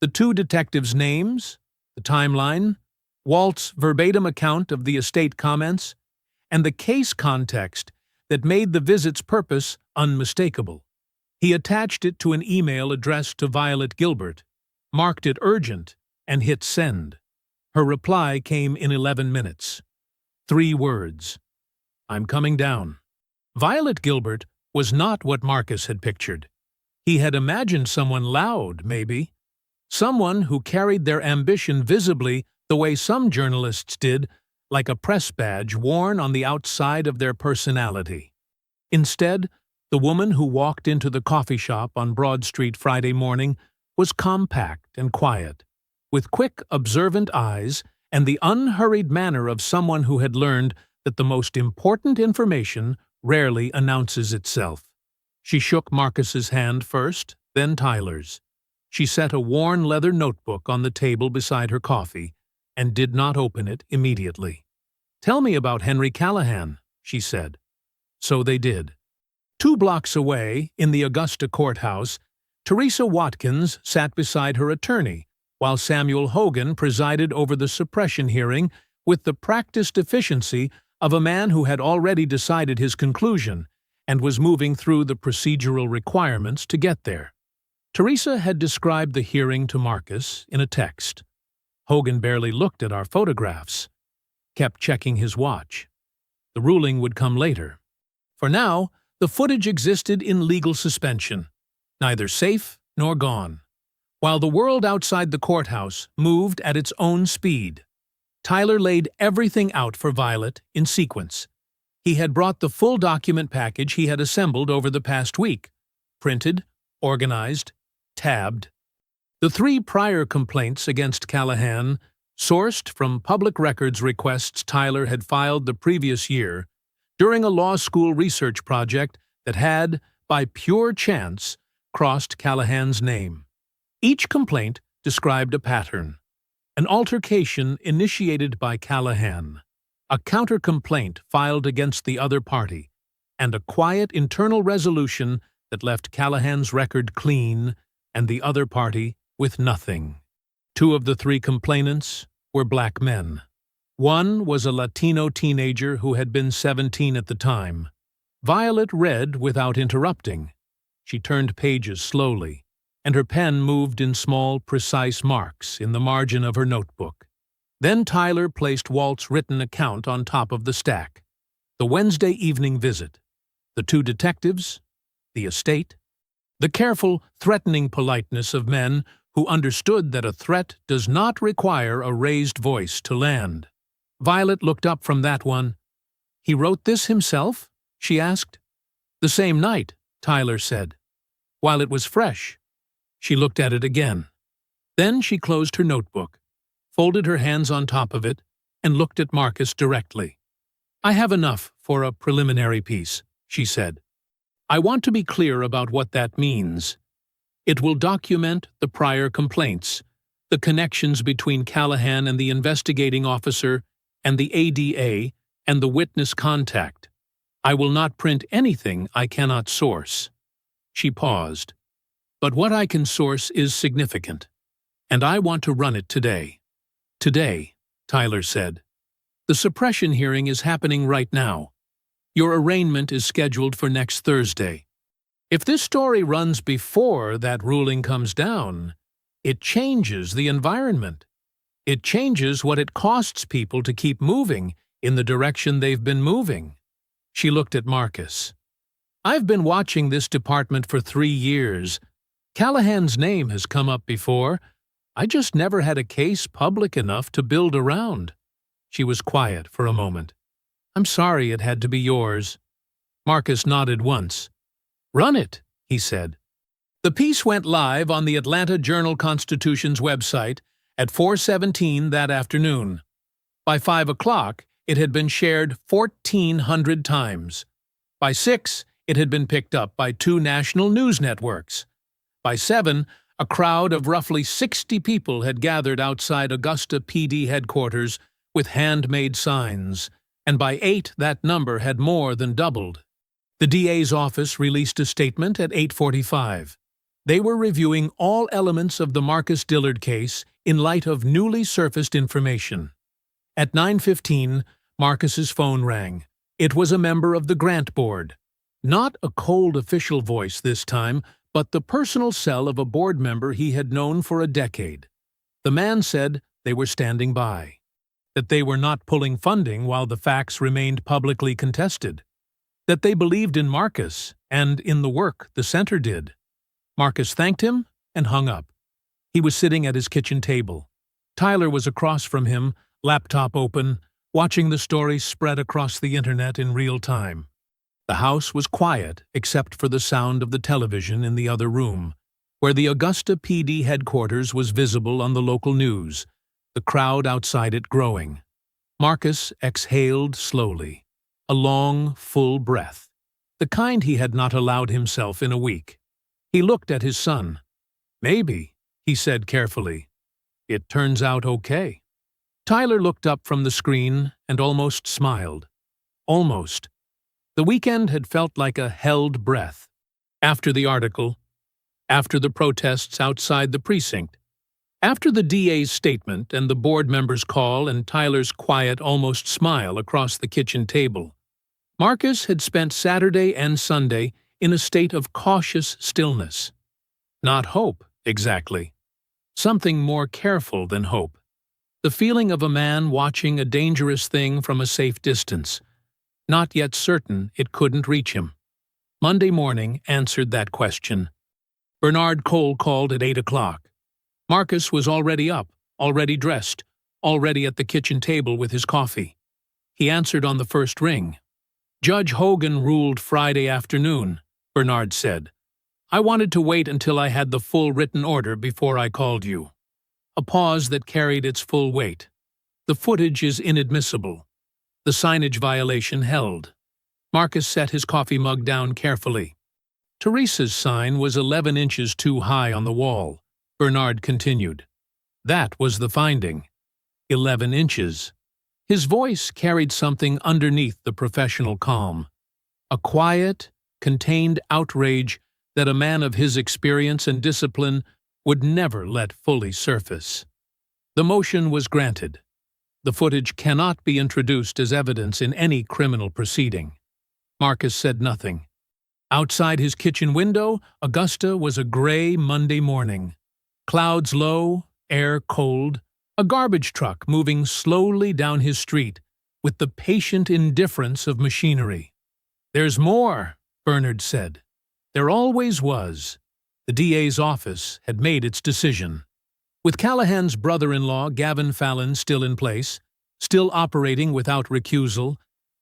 The 2 detectives' names, the timeline, Walt's verbatim account of the estate comments, and the case context that made the visit's purpose unmistakable. He attached it to an email addressed to Violet Gilbert, marked it urgent, and hit send. Her reply came in 11 minutes. 3 words. "I'm coming down." Violet Gilbert was not what Marcus had pictured. He had imagined someone loud, maybe. Someone who carried their ambition visibly the way some journalists did, like a press badge worn on the outside of their personality. Instead, the woman who walked into the coffee shop on Broad Street Friday morning was compact and quiet, with quick, observant eyes and the unhurried manner of someone who had learned that the most important information rarely announces itself. She shook Marcus's hand first, then Tyler's. She set a worn leather notebook on the table beside her coffee and did not open it immediately. "Tell me about Henry Callahan," she said. So they did. 2 blocks away, in the Augusta courthouse, Teresa Watkins sat beside her attorney, while Samuel Hogan presided over the suppression hearing with the practiced efficiency of a man who had already decided his conclusion and was moving through the procedural requirements to get there. Teresa had described the hearing to Marcus in a text. Hogan barely looked at our photographs, kept checking his watch. The ruling would come later. For now, the footage existed in legal suspension, neither safe nor gone. While the world outside the courthouse moved at its own speed, Tyler laid everything out for Violet in sequence. He had brought the full document package he had assembled over the past week, printed, organized, tabbed. The 3 prior complaints against Callahan, sourced from public records requests Tyler had filed the previous year during a law school research project that had, by pure chance, crossed Callahan's name. Each complaint described a pattern: an altercation initiated by Callahan, a counter-complaint filed against the other party, and a quiet internal resolution that left Callahan's record clean and the other party with nothing. 2 of the 3 complainants were black men. One was a Latino teenager who had been 17 at the time. Violet read without interrupting. She turned pages slowly, and her pen moved in small, precise marks in the margin of her notebook. Then Tyler placed Walt's written account on top of the stack. The Wednesday evening visit, the 2 detectives, the estate, the careful, threatening politeness of men who understood that a threat does not require a raised voice to land. Violet looked up from that one. "He wrote this himself?" she asked. "The same night," Tyler said. "While it was fresh." She looked at it again. Then she closed her notebook, folded her hands on top of it, and looked at Marcus directly. "I have enough for a preliminary piece," she said. "I want to be clear about what that means. It will document the prior complaints, the connections between Callahan and the investigating officer and the ADA and the witness contact. I will not print anything I cannot source." She paused. "But what I can source is significant, and I want to run it today." "Today," Tyler said. "The suppression hearing is happening right now. Your arraignment is scheduled for next Thursday. If this story runs before that ruling comes down, it changes the environment. It changes what it costs people to keep moving in the direction they've been moving." She looked at Marcus. "I've been watching this department for 3 years. Callahan's name has come up before. I just never had a case public enough to build around." She was quiet for a moment. "I'm sorry it had to be yours." Marcus nodded once. "Run it," he said. The piece went live on the Atlanta Journal-Constitution's website at 4:17 that afternoon. By 5 o'clock, it had been shared 1,400 times. By 6, it had been picked up by 2 national news networks. By 7, a crowd of roughly 60 people had gathered outside Augusta PD headquarters with handmade signs, and by 8 that number had more than doubled. The DA's office released a statement at 8:45. They were reviewing all elements of the Marcus Dillard case in light of newly surfaced information. At 9:15, Marcus's phone rang. It was a member of the Grant Board. Not a cold official voice this time, but the personal cell of a board member he had known for a decade. The man said they were standing by, that they were not pulling funding while the facts remained publicly contested, that they believed in Marcus and in the work the center did. Marcus thanked him and hung up. He was sitting at his kitchen table. Tyler was across from him, laptop open, watching the story spread across the internet in real time. The house was quiet except for the sound of the television in the other room, where the Augusta PD headquarters was visible on the local news, the crowd outside it growing. Marcus exhaled slowly, a long, full breath, the kind he had not allowed himself in a week. He looked at his son. "Maybe," he said carefully. "It turns out okay." Tyler looked up from the screen and almost smiled. Almost. The weekend had felt like a held breath. After the article, after the protests outside the precinct, after the DA's statement and the board members' call and Tyler's quiet, almost smile across the kitchen table, Marcus had spent Saturday and Sunday in a state of cautious stillness. Not hope, exactly. Something more careful than hope. The feeling of a man watching a dangerous thing from a safe distance, not yet certain it couldn't reach him. Monday morning answered that question. Bernard Cole called at 8 o'clock. Marcus was already up, already dressed, already at the kitchen table with his coffee. He answered on the first ring. "Judge Hogan ruled Friday afternoon," Bernard said. "I wanted to wait until I had the full written order before I called you." A pause that carried its full weight. "The footage is inadmissible." The signage violation held. Marcus set his coffee mug down carefully. "Teresa's sign was 11 inches too high on the wall," Bernard continued. "That was the finding. 11 inches. His voice carried something underneath the professional calm. A quiet, contained outrage that a man of his experience and discipline would never let fully surface. The motion was granted. The footage cannot be introduced as evidence in any criminal proceeding. Marcus said nothing. Outside his kitchen window, Augusta was a gray Monday morning. Clouds low, air cold, a garbage truck moving slowly down his street with the patient indifference of machinery. "There's more," Bernard said. There always was. The DA's office had made its decision. With Callahan's brother-in-law, Gavin Fallon, still in place, still operating without recusal,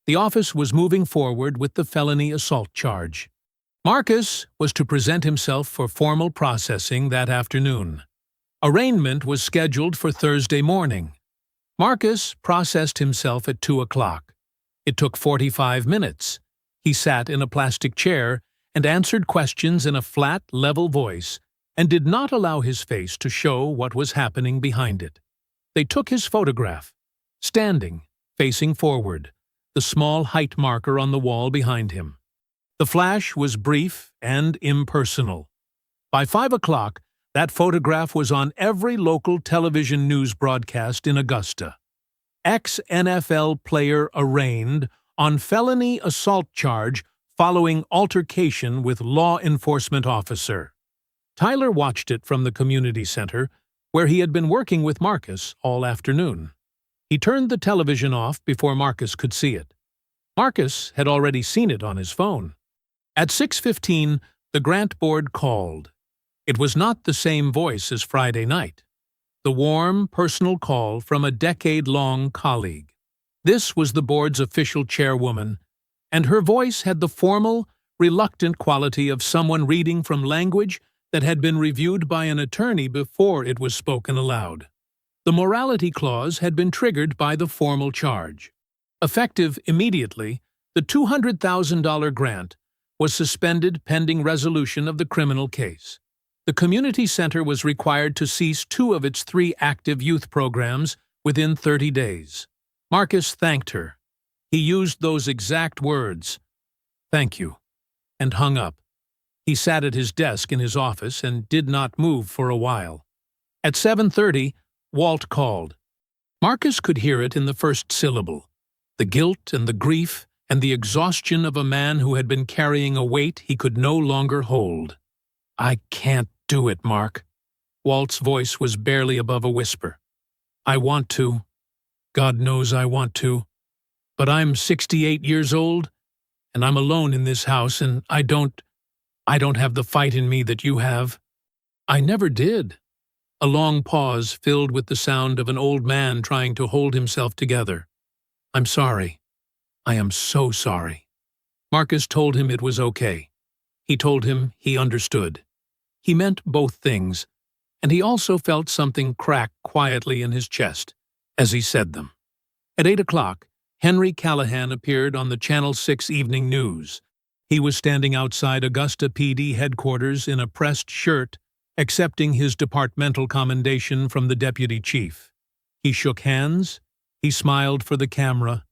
the office was moving forward with the felony assault charge. Marcus was to present himself for formal processing that afternoon. Arraignment was scheduled for Thursday morning. Marcus processed himself at 2 o'clock. It took 45 minutes. He sat in a plastic chair and answered questions in a flat, level voice and did not allow his face to show what was happening behind it. They took his photograph, standing, facing forward, the small height marker on the wall behind him. The flash was brief and impersonal. By 5 o'clock, that photograph was on every local television news broadcast in Augusta. Ex-NFL player arraigned on felony assault charge following altercation with law enforcement officer. Tyler watched it from the community center, where he had been working with Marcus all afternoon. He turned the television off before Marcus could see it. Marcus had already seen it on his phone. At 6:15, the grant board called. It was not the same voice as Friday night. The warm, personal call from a decade-long colleague. This was the board's official chairwoman, and her voice had the formal, reluctant quality of someone reading from language that had been reviewed by an attorney before it was spoken aloud. The morality clause had been triggered by the formal charge. Effective immediately, the $200,000 grant was suspended pending resolution of the criminal case. The community center was required to cease 2 of its 3 active youth programs within 30 days. Marcus thanked her. He used those exact words, "Thank you," and hung up. He sat at his desk in his office and did not move for a while. At 7:30, Walt called. Marcus could hear it in the first syllable, the guilt and the grief and the exhaustion of a man who had been carrying a weight he could no longer hold. "I can't do it, Mark." Walt's voice was barely above a whisper. "I want to. God knows I want to. But I'm 68 years old, and I'm alone in this house, and I don't have the fight in me that you have." "I never did." A long pause filled with the sound of an old man trying to hold himself together. I'm sorry. I am so sorry. Marcus told him it was okay. He told him he understood. He meant both things, and he also felt something crack quietly in his chest as he said them. At 8 o'clock, Henry Callahan appeared on the Channel 6 Evening News. He was standing outside Augusta PD headquarters in a pressed shirt, accepting his departmental commendation from the deputy chief. He shook hands. He smiled for the camera.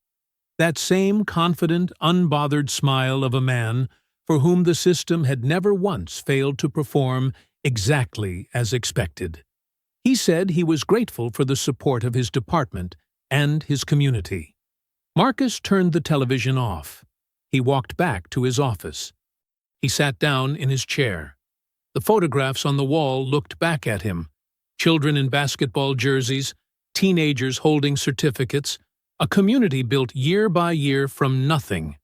That same confident, unbothered smile of a man for whom the system had never once failed to perform exactly as expected. He said he was grateful for the support of his department and his community. Marcus turned the television off. He walked back to his office. He sat down in his chair. The photographs on the wall looked back at him. Children in basketball jerseys, teenagers holding certificates, a community built year by year from nothing.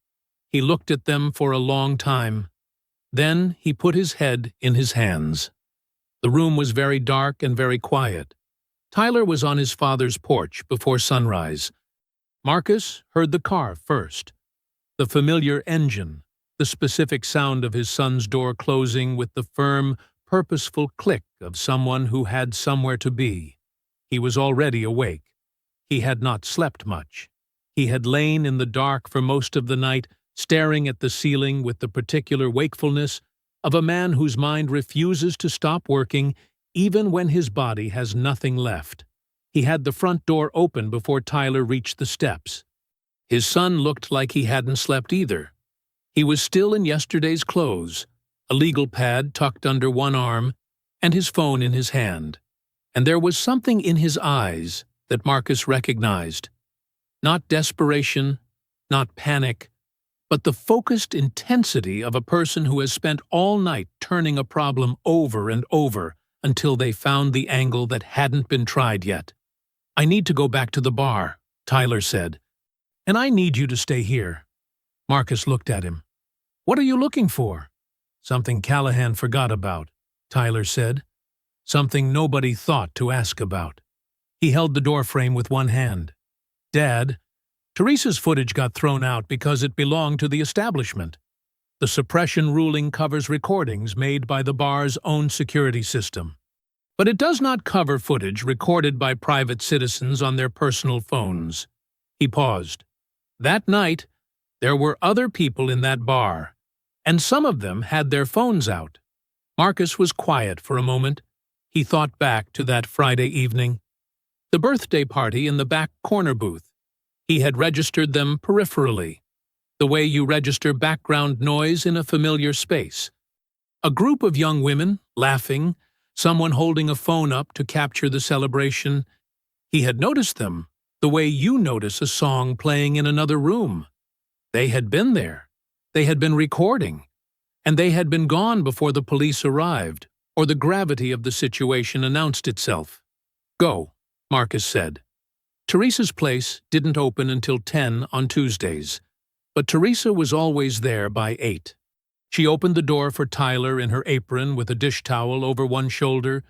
He looked at them for a long time. Then he put his head in his hands. The room was very dark and very quiet. Tyler was on his father's porch before sunrise. Marcus heard the car first. The familiar engine, the specific sound of his son's door closing with the firm, purposeful click of someone who had somewhere to be. He was already awake. He had not slept much. He had lain in the dark for most of the night, staring at the ceiling with the particular wakefulness of a man whose mind refuses to stop working even when his body has nothing left. He had the front door open before Tyler reached the steps. His son looked like he hadn't slept either. He was still in yesterday's clothes, a legal pad tucked under one arm, and his phone in his hand. And there was something in his eyes that Marcus recognized. Not desperation, not panic, but the focused intensity of a person who has spent all night turning a problem over and over until they found the angle that hadn't been tried yet. "I need to go back to the bar," Tyler said. "And I need you to stay here." Marcus looked at him. "What are you looking for?" "Something Callahan forgot about," Tyler said. "Something nobody thought to ask about." He held the doorframe with one hand. "Dad, Teresa's footage got thrown out because it belonged to the establishment. The suppression ruling covers recordings made by the bar's own security system. But it does not cover footage recorded by private citizens on their personal phones." He paused. "That night, there were other people in that bar, and some of them had their phones out." Marcus was quiet for a moment. He thought back to that Friday evening. The birthday party in the back corner booth. He had registered them peripherally, the way you register background noise in a familiar space. A group of young women, laughing, someone holding a phone up to capture the celebration. He had noticed them, the way you notice a song playing in another room. They had been there. They had been recording. And they had been gone before the police arrived, or the gravity of the situation announced itself. "Go," Marcus said. Teresa's place didn't open until 10 on Tuesdays, but Teresa was always there by 8. She opened the door for Tyler in her apron with a dish towel over one shoulder,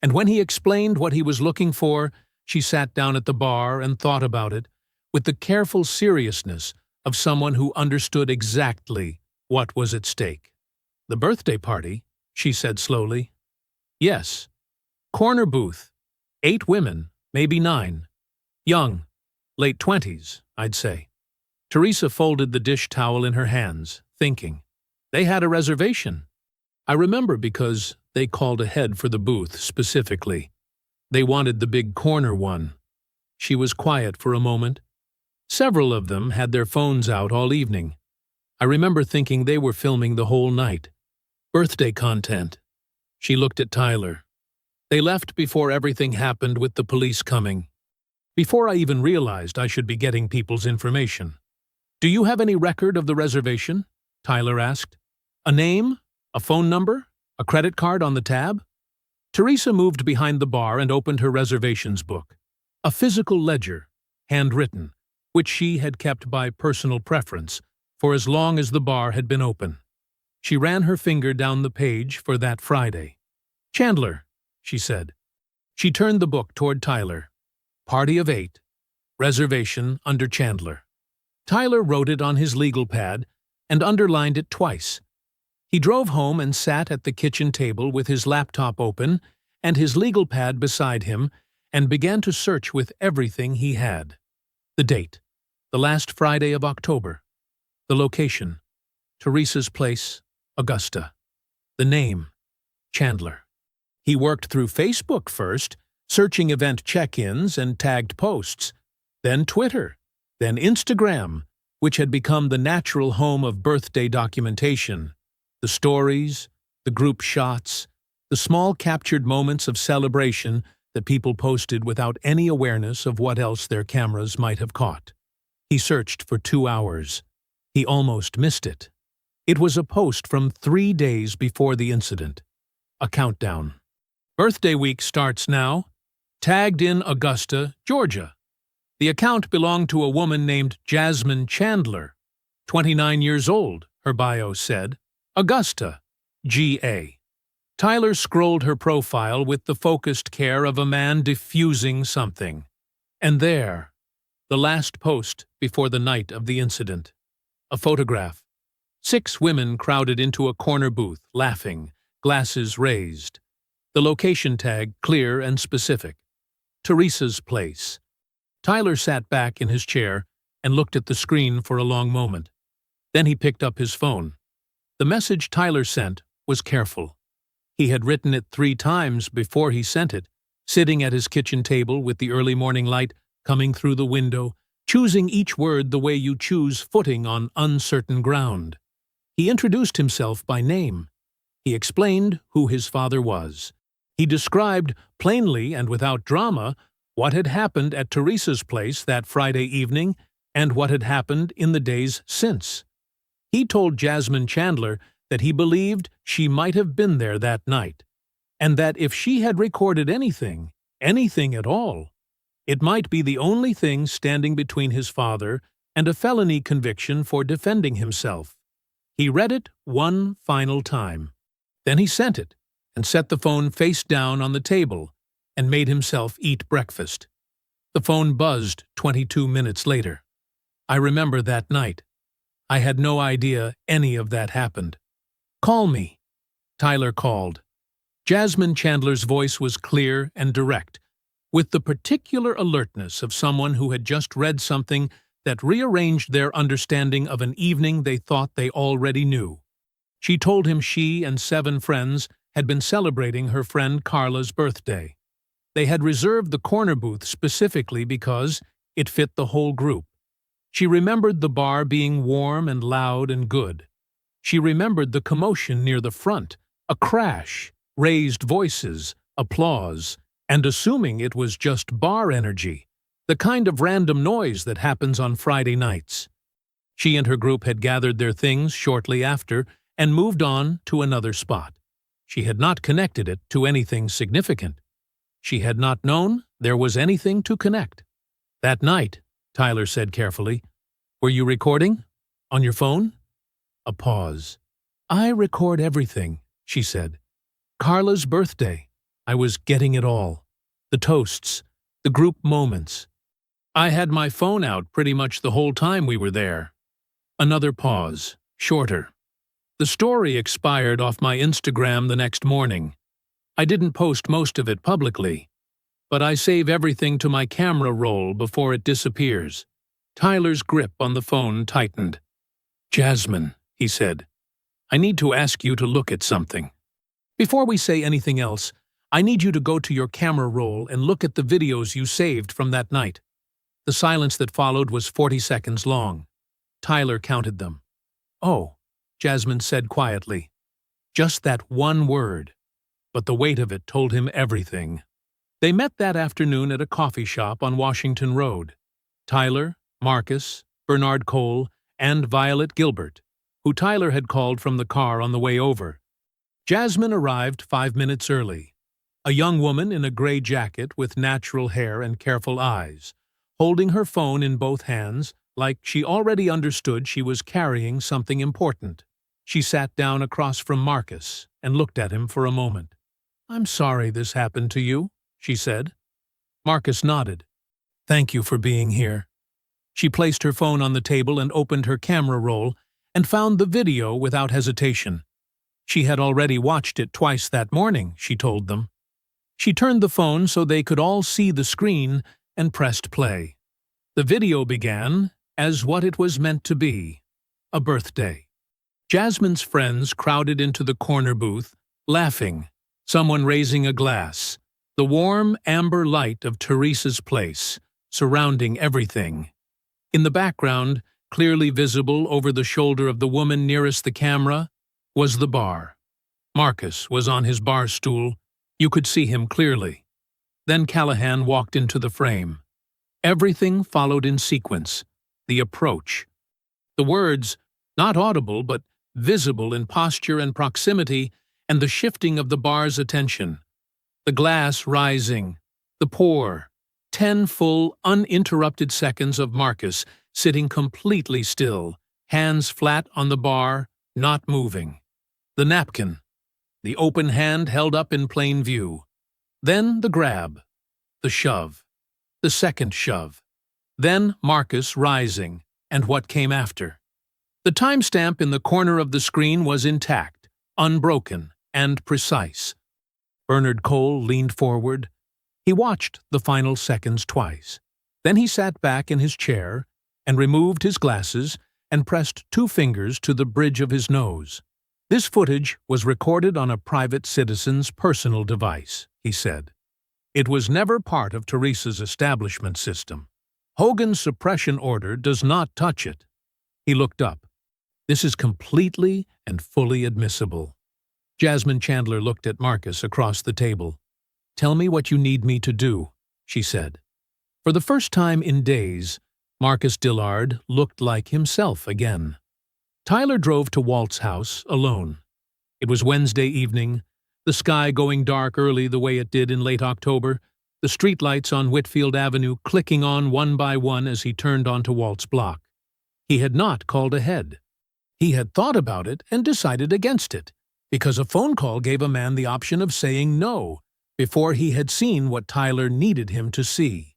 and when he explained what he was looking for, she sat down at the bar and thought about it with the careful seriousness of someone who understood exactly what was at stake. "The birthday party," she said slowly. "Yes. Corner booth. 8 women, maybe 9. Young, late 20s, I'd say." Teresa folded the dish towel in her hands, thinking. "They had a reservation. I remember because they called ahead for the booth specifically. They wanted the big corner one." She was quiet for a moment. "Several of them had their phones out all evening. I remember thinking they were filming the whole night. Birthday content." She looked at Tyler. "They left before everything happened with the police coming. Before I even realized I should be getting people's information." "Do you have any record of the reservation?" Tyler asked. "A name? A phone number? A credit card on the tab?" Teresa moved behind the bar and opened her reservations book. A physical ledger, handwritten, which she had kept by personal preference for as long as the bar had been open. She ran her finger down the page for that Friday. "Chandler," she said. She turned the book toward Tyler. "Party of 8. reservation under Chandler. Tyler wrote it on his legal pad and underlined it twice. He drove home and sat at the kitchen table with his laptop open and his legal pad beside him and began to search with everything he had. The date, the last Friday of October. The location, Teresa's place, Augusta. The name, Chandler. He worked through Facebook first, searching event check-ins and tagged posts, then Twitter, then Instagram, which had become the natural home of birthday documentation. The stories, the group shots, the small captured moments of celebration that people posted without any awareness of what else their cameras might have caught. He searched for 2 hours. He almost missed it. It was a post from 3 days before the incident. A countdown. Birthday week starts now. Tagged in Augusta, Georgia. The account belonged to a woman named Jasmine Chandler, 29 years old, her bio said. Augusta, G.A. Tyler scrolled her profile with the focused care of a man diffusing something. And there, the last post before the night of the incident. A photograph. 6 women crowded into a corner booth, laughing, glasses raised. The location tag clear and specific. Teresa's place. Tyler sat back in his chair and looked at the screen for a long moment. Then he picked up his phone. The message Tyler sent was careful. He had written it 3 times before he sent it, sitting at his kitchen table with the early morning light coming through the window, choosing each word the way you choose footing on uncertain ground. He introduced himself by name. He explained who his father was. He described, plainly and without drama, what had happened at Teresa's place that Friday evening and what had happened in the days since. He told Jasmine Chandler that he believed she might have been there that night, and that if she had recorded anything at all, it might be the only thing standing between his father and a felony conviction for defending himself. He read it one final time. Then he sent it and set the phone face down on the table and made himself eat breakfast. The phone buzzed 22 minutes later. I remember that night. I had no idea any of that happened. Call me. Tyler called. Jasmine Chandler's voice was clear and direct, with the particular alertness of someone who had just read something that rearranged their understanding of an evening they thought they already knew. She told him she and 7 friends had been celebrating her friend Carla's birthday. They had reserved the corner booth specifically because it fit the whole group. She remembered the bar being warm and loud and good. She remembered the commotion near the front, a crash, raised voices, applause, and assuming it was just bar energy, the kind of random noise that happens on Friday nights. She and her group had gathered their things shortly after and moved on to another spot. She had not connected it to anything significant. She had not known there was anything to connect. That night, Tyler said carefully, "Were you recording? On your phone?" A pause. "I record everything," she said. "Carla's birthday. I was getting it all. The toasts, the group moments. I had my phone out pretty much the whole time we were there." Another pause, shorter. "The story expired off my Instagram the next morning. I didn't post most of it publicly, but I save everything to my camera roll before it disappears." Tyler's grip on the phone tightened. "Jasmine," he said, "I need to ask you to look at something. Before we say anything else, I need you to go to your camera roll and look at the videos you saved from that night." The silence that followed was 40 seconds long. Tyler counted them. "Oh," Jasmine said quietly. Just that one word, but the weight of it told him everything. They met that afternoon at a coffee shop on Washington Road. Tyler, Marcus, Bernard Cole, and Violet Gilbert, who Tyler had called from the car on the way over. Jasmine arrived 5 minutes early. A young woman in a gray jacket with natural hair and careful eyes, holding her phone in both hands like she already understood she was carrying something important. She sat down across from Marcus and looked at him for a moment. "I'm sorry this happened to you," she said. Marcus nodded. Thank you for being here. She placed her phone on the table and opened her camera roll and found the video without hesitation. She had already watched it twice that morning, she told them. She turned the phone so they could all see the screen and pressed play. The video began as what it was meant to be, a birthday. Jasmine's friends crowded into the corner booth, laughing, someone raising a glass, the warm amber light of Teresa's place, surrounding everything. In the background, clearly visible over the shoulder of the woman nearest the camera, was the bar. Marcus was on his bar stool. You could see him clearly. Then Callahan walked into the frame. Everything followed in sequence. The approach. The words, not audible but visible in posture and proximity, and the shifting of the bar's attention. The glass rising. The pour. 10 full, uninterrupted seconds of Marcus sitting completely still, hands flat on the bar, not moving. The napkin. The open hand held up in plain view. Then the grab. The shove. The second shove. Then Marcus rising, and what came after. The timestamp in the corner of the screen was intact, unbroken, and precise. Bernard Cole leaned forward. He watched the final seconds twice. Then he sat back in his chair and removed his glasses and pressed 2 fingers to the bridge of his nose. This footage was recorded on a private citizen's personal device, he said. It was never part of Teresa's establishment system. Hogan's suppression order does not touch it. He looked up. This is completely and fully admissible. Jasmine Chandler looked at Marcus across the table. Tell me what you need me to do, she said. For the first time in days, Marcus Dillard looked like himself again. Tyler drove to Walt's house alone. It was Wednesday evening, the sky going dark early the way it did in late October, the streetlights on Whitfield Avenue clicking on one by one as he turned onto Walt's block. He had not called ahead. He had thought about it and decided against it, because a phone call gave a man the option of saying no before he had seen what Tyler needed him to see.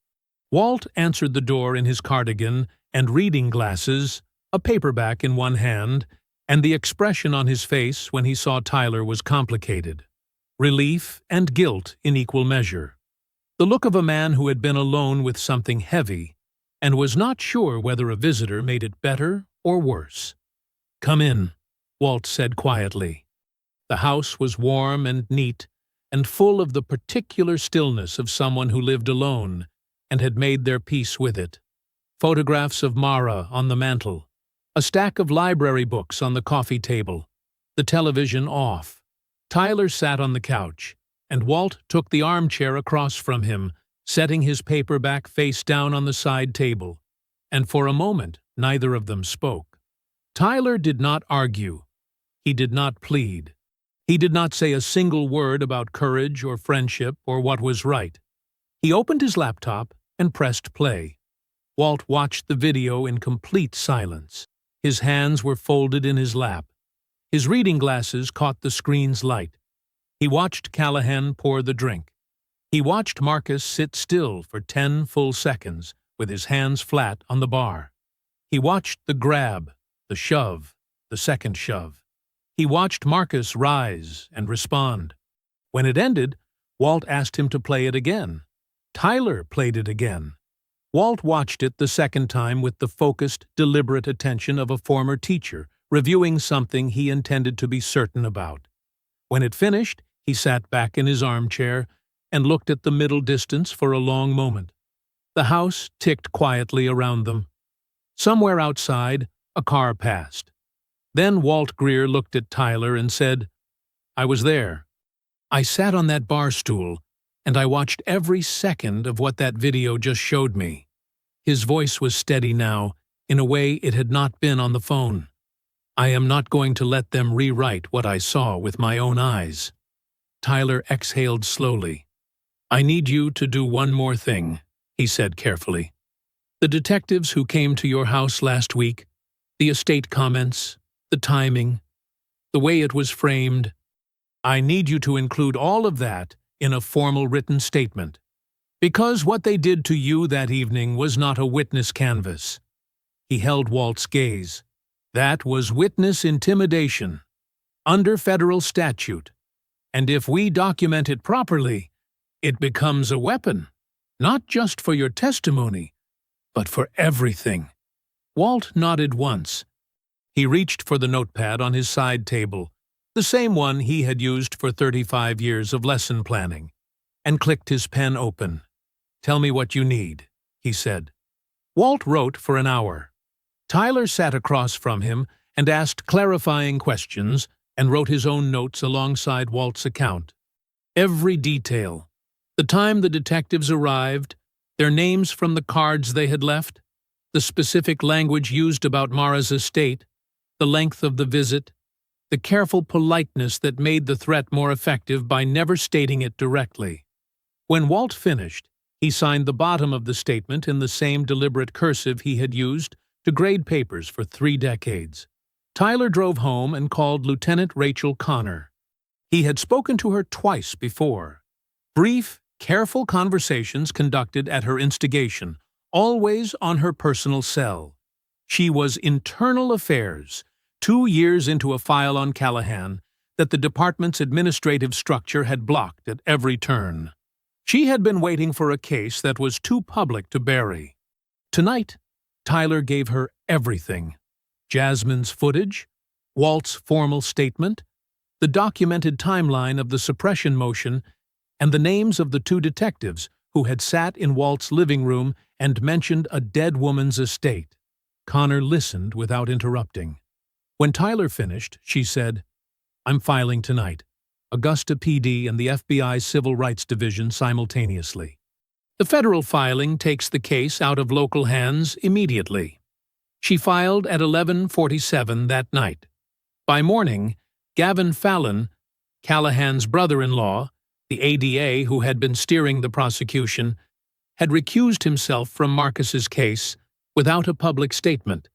Walt answered the door in his cardigan and reading glasses, a paperback in one hand, and the expression on his face when he saw Tyler was complicated. Relief and guilt in equal measure. The look of a man who had been alone with something heavy and was not sure whether a visitor made it better or worse. "Come in," Walt said quietly. The house was warm and neat and full of the particular stillness of someone who lived alone and had made their peace with it. Photographs of Mara on the mantel, a stack of library books on the coffee table, the television off. Tyler sat on the couch, and Walt took the armchair across from him, setting his paperback face down on the side table, and for a moment neither of them spoke. Tyler did not argue. He did not plead. He did not say a single word about courage or friendship or what was right. He opened his laptop and pressed play. Walt watched the video in complete silence. His hands were folded in his lap. His reading glasses caught the screen's light. He watched Callahan pour the drink. He watched Marcus sit still for 10 full seconds with his hands flat on the bar. He watched the grab, the shove, the second shove. He watched Marcus rise and respond. When it ended, Walt asked him to play it again. Tyler played it again. Walt watched it the second time with the focused, deliberate attention of a former teacher, reviewing something he intended to be certain about. When it finished, he sat back in his armchair and looked at the middle distance for a long moment. The house ticked quietly around them. Somewhere outside, a car passed. Then Walt Greer looked at Tyler and said, "I was there. I sat on that bar stool, and I watched every second of what that video just showed me." His voice was steady now, in a way it had not been on the phone. "I am not going to let them rewrite what I saw with my own eyes." Tyler exhaled slowly. "I need you to do one more thing," he said carefully. "The detectives who came to your house last week, the estate comments, the timing, the way it was framed, I need you to include all of that in a formal written statement. Because what they did to you that evening was not a witness canvas. He held Walt's gaze. That was witness intimidation, under federal statute. And if we document it properly, it becomes a weapon, not just for your testimony, but for everything. Walt nodded once. He reached for the notepad on his side table, the same one he had used for 35 years of lesson planning, and clicked his pen open. "Tell me what you need," he said. Walt wrote for an hour. Tyler sat across from him and asked clarifying questions and wrote his own notes alongside Walt's account. Every detail. The time the detectives arrived, their names from the cards they had left, the specific language used about Mara's estate, the length of the visit, the careful politeness that made the threat more effective by never stating it directly. When Walt finished, he signed the bottom of the statement in the same deliberate cursive he had used to grade papers for 3 decades. Tyler drove home and called Lieutenant Rachel Connor. He had spoken to her twice before. Brief, careful conversations conducted at her instigation, always on her personal cell. She was internal affairs, 2 years into a file on Callahan that the department's administrative structure had blocked at every turn. She had been waiting for a case that was too public to bury. Tonight, Tyler gave her everything. Jasmine's footage, Walt's formal statement, the documented timeline of the suppression motion, and the names of the 2 detectives who had sat in Walt's living room and mentioned a dead woman's estate. Connor listened without interrupting. When Tyler finished, she said, "I'm filing tonight. Augusta PD and the FBI Civil Rights Division simultaneously. The federal filing takes the case out of local hands immediately." She filed at 11:47 that night. By morning, Gavin Fallon, Callahan's brother-in-law, the ADA who had been steering the prosecution, had recused himself from Marcus's case without a public statement,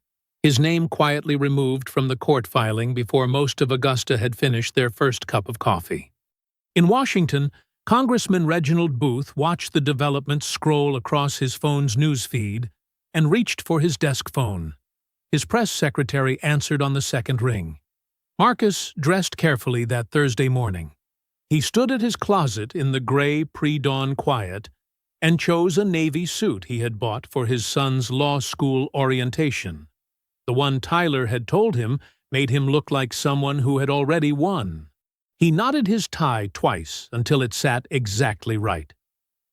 his name quietly removed from the court filing before most of Augusta had finished their first cup of coffee. In Washington, Congressman Reginald Booth watched the developments scroll across his phone's news feed and reached for his desk phone. His press secretary answered on the second ring. Marcus dressed carefully that Thursday morning. He stood at his closet in the gray pre-dawn quiet and chose a navy suit he had bought for his son's law school orientation. The one Tyler had told him made him look like someone who had already won. He knotted his tie twice until it sat exactly right.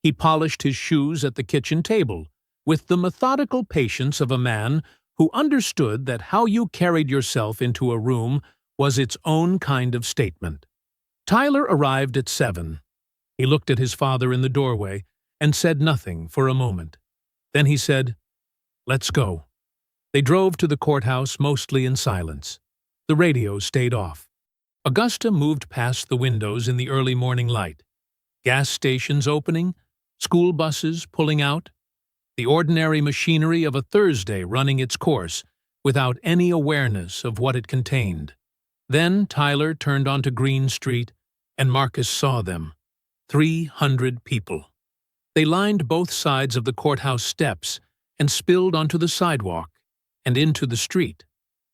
He polished his shoes at the kitchen table with the methodical patience of a man who understood that how you carried yourself into a room was its own kind of statement. Tyler arrived at 7. He looked at his father in the doorway and said nothing for a moment. Then he said, "Let's go." They drove to the courthouse mostly in silence. The radio stayed off. Augusta moved past the windows in the early morning light. Gas stations opening, school buses pulling out, the ordinary machinery of a Thursday running its course without any awareness of what it contained. Then Tyler turned onto Green Street, and Marcus saw them. 300 people. They lined both sides of the courthouse steps and spilled onto the sidewalk and into the street.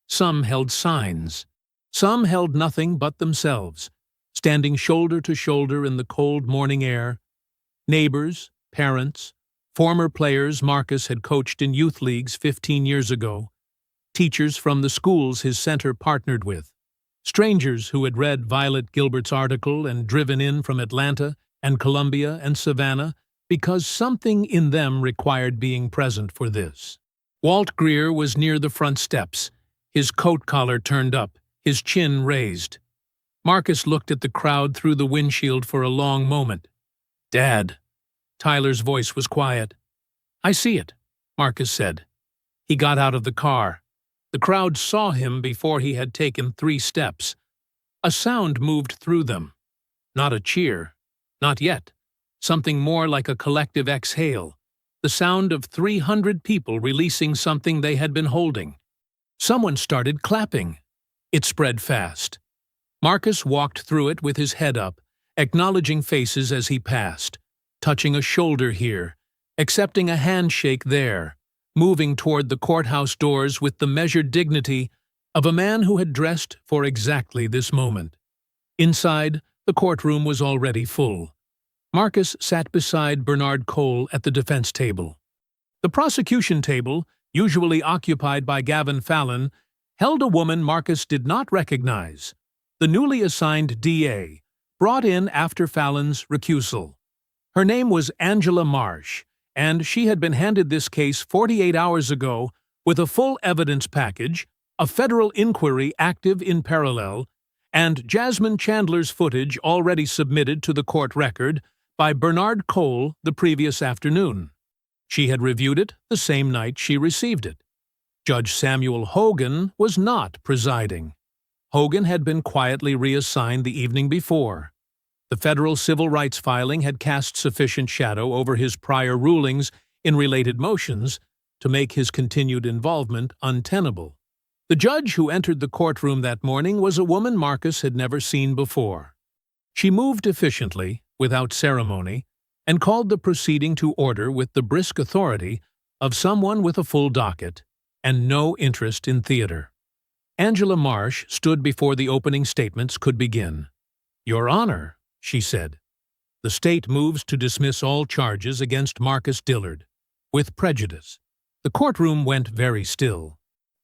Some held signs. Some held nothing but themselves, standing shoulder to shoulder in the cold morning air. Neighbors, parents, former players Marcus had coached in youth leagues 15 years ago, teachers from the schools his center partnered with, strangers who had read Violet Gilbert's article and driven in from Atlanta and Columbia and Savannah because something in them required being present for this. Walt Greer was near the front steps, his coat collar turned up, his chin raised. Marcus looked at the crowd through the windshield for a long moment. "Dad." Tyler's voice was quiet. "I see it," Marcus said. He got out of the car. The crowd saw him before he had taken 3 steps. A sound moved through them. Not a cheer. Not yet. Something more like a collective exhale. The sound of 300 people releasing something they had been holding. Someone started clapping. It spread fast. Marcus walked through it with his head up, acknowledging faces as he passed. touching a shoulder here, accepting a handshake there, moving toward the courthouse doors with the measured dignity of a man who had dressed for exactly this moment. Inside, the courtroom was already full. Marcus sat beside Bernard Cole at the defense table. The prosecution table, usually occupied by Gavin Fallon, held a woman Marcus did not recognize, the newly assigned DA, brought in after Fallon's recusal. Her name was Angela Marsh, and she had been handed this case 48 hours ago with a full evidence package, a federal inquiry active in parallel, and Jasmine Chandler's footage already submitted to the court record by Bernard Cole the previous afternoon. She had reviewed it the same night she received it. Judge Samuel Hogan was not presiding. Hogan had been quietly reassigned the evening before. The federal civil rights filing had cast sufficient shadow over his prior rulings in related motions to make his continued involvement untenable. The judge who entered the courtroom that morning was a woman Marcus had never seen before. She moved efficiently, without ceremony, and called the proceeding to order with the brisk authority of someone with a full docket and no interest in theater. Angela Marsh stood before the opening statements could begin. "Your Honor," she said, "the state moves to dismiss all charges against Marcus Dillard, with prejudice." The courtroom went very still.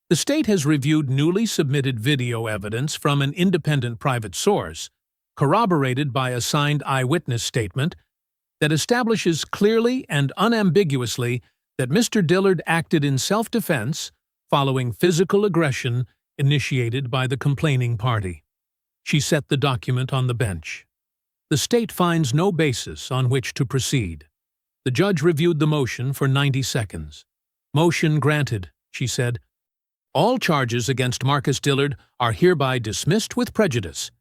The state has reviewed newly submitted video evidence from an independent private source, corroborated by a signed eyewitness statement, that establishes clearly and unambiguously that Mr. Dillard acted in self-defense following physical aggression initiated by the complaining party. She set the document on the bench. The state finds no basis on which to proceed. The judge reviewed the motion for 90 seconds. "Motion granted," she said. "All charges against Marcus Dillard are hereby dismissed with prejudice.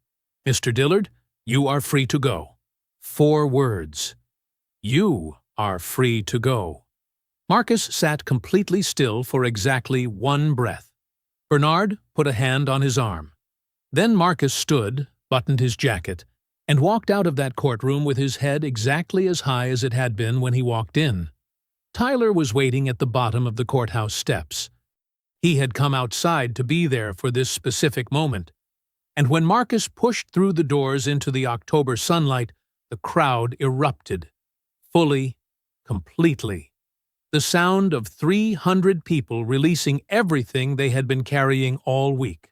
Mr. Dillard, you are free to go." 4 words. You are free to go. Marcus sat completely still for exactly 1 breath. Bernard put a hand on his arm. Then Marcus stood, buttoned his jacket, and walked out of that courtroom with his head exactly as high as it had been when he walked in. Tyler was waiting at the bottom of the courthouse steps. He had come outside to be there for this specific moment. And when Marcus pushed through the doors into the October sunlight, the crowd erupted. Fully, completely. The sound of 300 people releasing everything they had been carrying all week.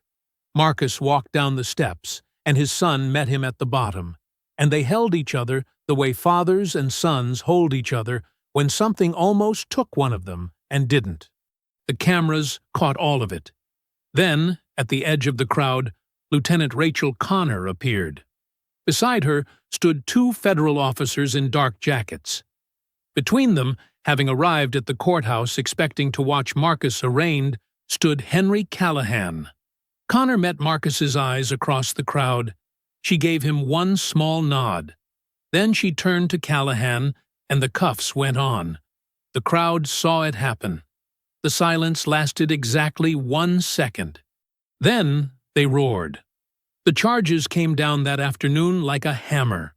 Marcus walked down the steps, and his son met him at the bottom, and they held each other the way fathers and sons hold each other when something almost took one of them and didn't. The cameras caught all of it. Then, at the edge of the crowd, Lieutenant Rachel Connor appeared. Beside her stood 2 federal officers in dark jackets. Between them, having arrived at the courthouse expecting to watch Marcus arraigned, stood Henry Callahan. Connor met Marcus's eyes across the crowd. She gave him one small nod. Then she turned to Callahan, and the cuffs went on. The crowd saw it happen. The silence lasted exactly 1 second. Then they roared. The charges came down that afternoon like a hammer.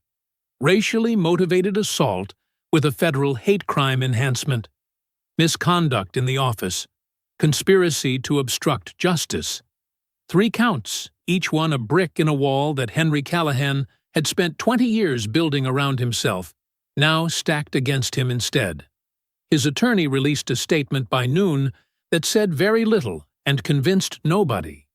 Racially motivated assault with a federal hate crime enhancement, misconduct in the office, conspiracy to obstruct justice. 3 counts, each one a brick in a wall that Henry Callahan had spent 20 years building around himself, now stacked against him instead. His attorney released a statement by noon that said very little and convinced nobody.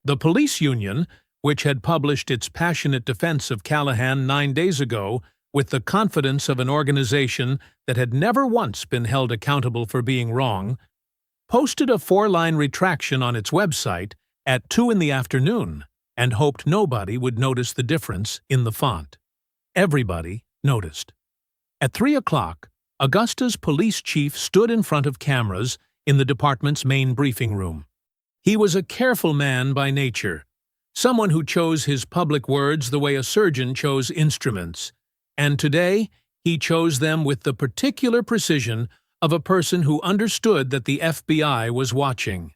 The police union, which had published its passionate defense of Callahan 9 days ago with the confidence of an organization that had never once been held accountable for being wrong, posted a 4-line retraction on its website at 2 in the afternoon and hoped nobody would notice the difference in the font. Everybody noticed. At 3 o'clock, Augusta's police chief stood in front of cameras in the department's main briefing room. He was a careful man by nature, someone who chose his public words the way a surgeon chose instruments, and today he chose them with the particular precision of a person who understood that the FBI was watching.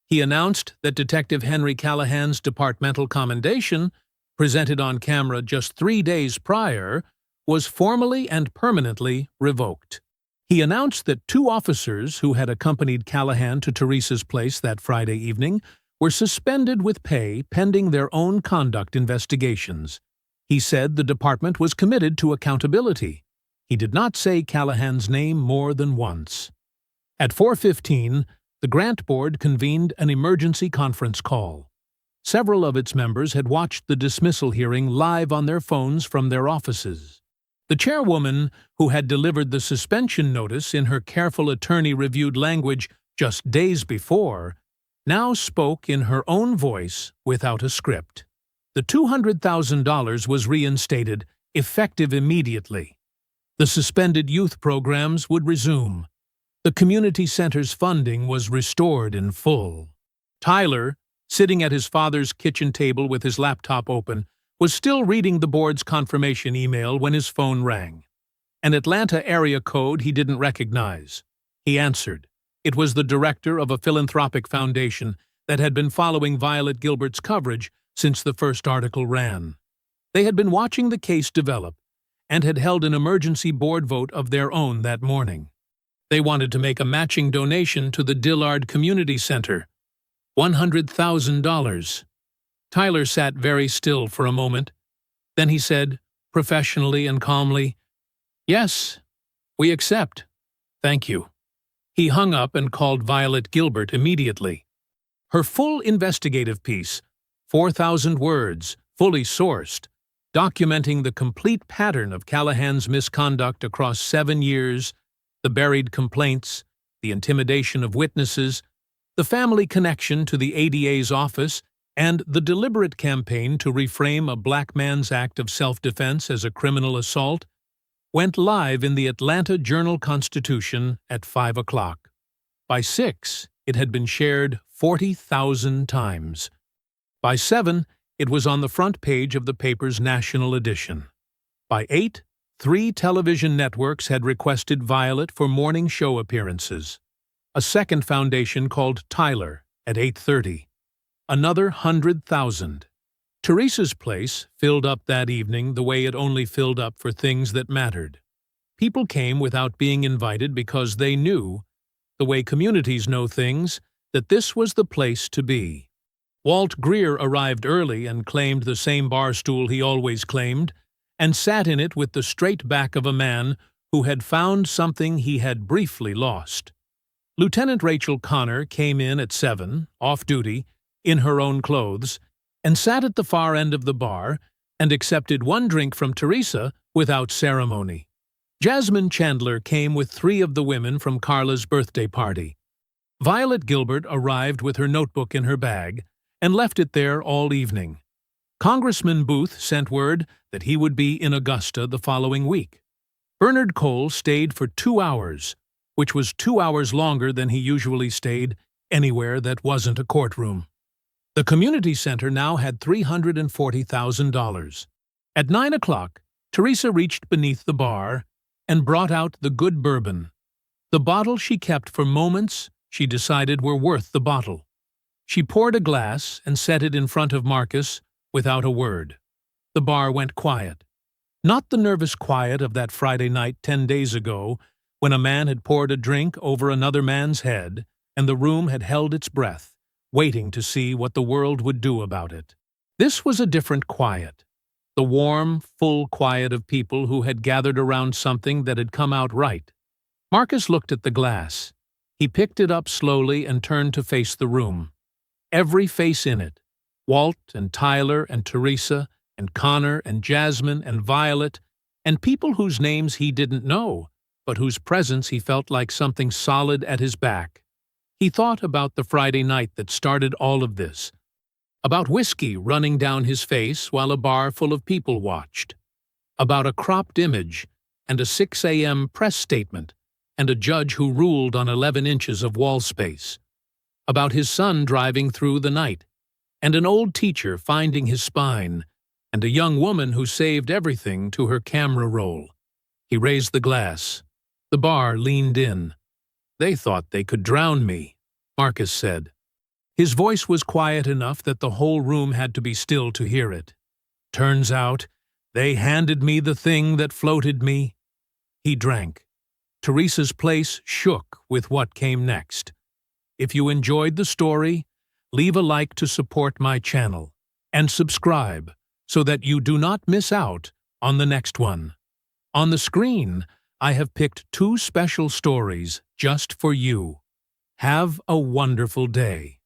He announced that Detective Henry Callahan's departmental commendation, presented on camera just 3 days prior, was formally and permanently revoked. He announced that 2 officers who had accompanied Callahan to Teresa's place that Friday evening were suspended with pay pending their own conduct investigations. He said the department was committed to accountability. He did not say Callahan's name more than once. At 4:15, the Grant Board convened an emergency conference call. Several of its members had watched the dismissal hearing live on their phones from their offices. The chairwoman, who had delivered the suspension notice in her careful attorney-reviewed language just days before, now spoke in her own voice without a script. The $200,000 was reinstated, effective immediately. The suspended youth programs would resume. The community center's funding was restored in full. Tyler, sitting at his father's kitchen table with his laptop open, was still reading the board's confirmation email when his phone rang. An Atlanta area code he didn't recognize. He answered. It was the director of a philanthropic foundation that had been following Violet Gilbert's coverage since the first article ran. They had been watching the case develop and had held an emergency board vote of their own that morning. They wanted to make a matching donation to the Dillard Community Center. $100,000. Tyler sat very still for a moment. Then he said, professionally and calmly, "Yes, we accept. Thank you." He hung up and called Violet Gilbert immediately. Her full investigative piece, 4,000 words, fully sourced, documenting the complete pattern of Callahan's misconduct across 7 years, the buried complaints, the intimidation of witnesses, the family connection to the ADA's office, and the deliberate campaign to reframe a black man's act of self-defense as a criminal assault, went live in the Atlanta Journal-Constitution at 5 o'clock. By 6, it had been shared 40,000 times. By 7, it was on the front page of the paper's national edition. By 8, 3 television networks had requested Violet for morning show appearances. A second foundation called Tyler at 8:30. Another 100,000. Teresa's place filled up that evening the way it only filled up for things that mattered. People came without being invited because they knew, the way communities know things, that this was the place to be. Walt Greer arrived early and claimed the same bar stool he always claimed, and sat in it with the straight back of a man who had found something he had briefly lost. Lieutenant Rachel Connor came in at 7, off duty, in her own clothes, and sat at the far end of the bar and accepted 1 drink from Teresa without ceremony. Jasmine Chandler came with 3 of the women from Carla's birthday party. Violet Gilbert arrived with her notebook in her bag and left it there all evening. Congressman Booth sent word that he would be in Augusta the following week. Bernard Cole stayed for 2 hours, which was 2 hours longer than he usually stayed anywhere that wasn't a courtroom. The community center now had $340,000. At 9 o'clock, Teresa reached beneath the bar and brought out the good bourbon. The bottle she kept for moments she decided were worth the bottle. She poured a glass and set it in front of Marcus without a word. The bar went quiet. Not the nervous quiet of that Friday night 10 days ago when a man had poured a drink over another man's head and the room had held its breath, waiting to see what the world would do about it. This was a different quiet. The warm, full quiet of people who had gathered around something that had come out right. Marcus looked at the glass. He picked it up slowly and turned to face the room. Every face in it, Walt and Tyler and Teresa and Connor and Jasmine and Violet, and people whose names he didn't know, but whose presence he felt like something solid at his back. He thought about the Friday night that started all of this, about whiskey running down his face while a bar full of people watched, about a cropped image and a 6 a.m. press statement and a judge who ruled on 11 inches of wall space, about his son driving through the night, and an old teacher finding his spine, and a young woman who saved everything to her camera roll. He raised the glass. The bar leaned in. "They thought they could drown me," Marcus said. His voice was quiet enough that the whole room had to be still to hear it. "Turns out They handed me the thing that floated me. He drank. Teresa's place shook with what came next. If you enjoyed the story, leave a like to support my channel and subscribe so that you do not miss out on the next one. On the screen, I have picked 2 special stories just for you. Have a wonderful day.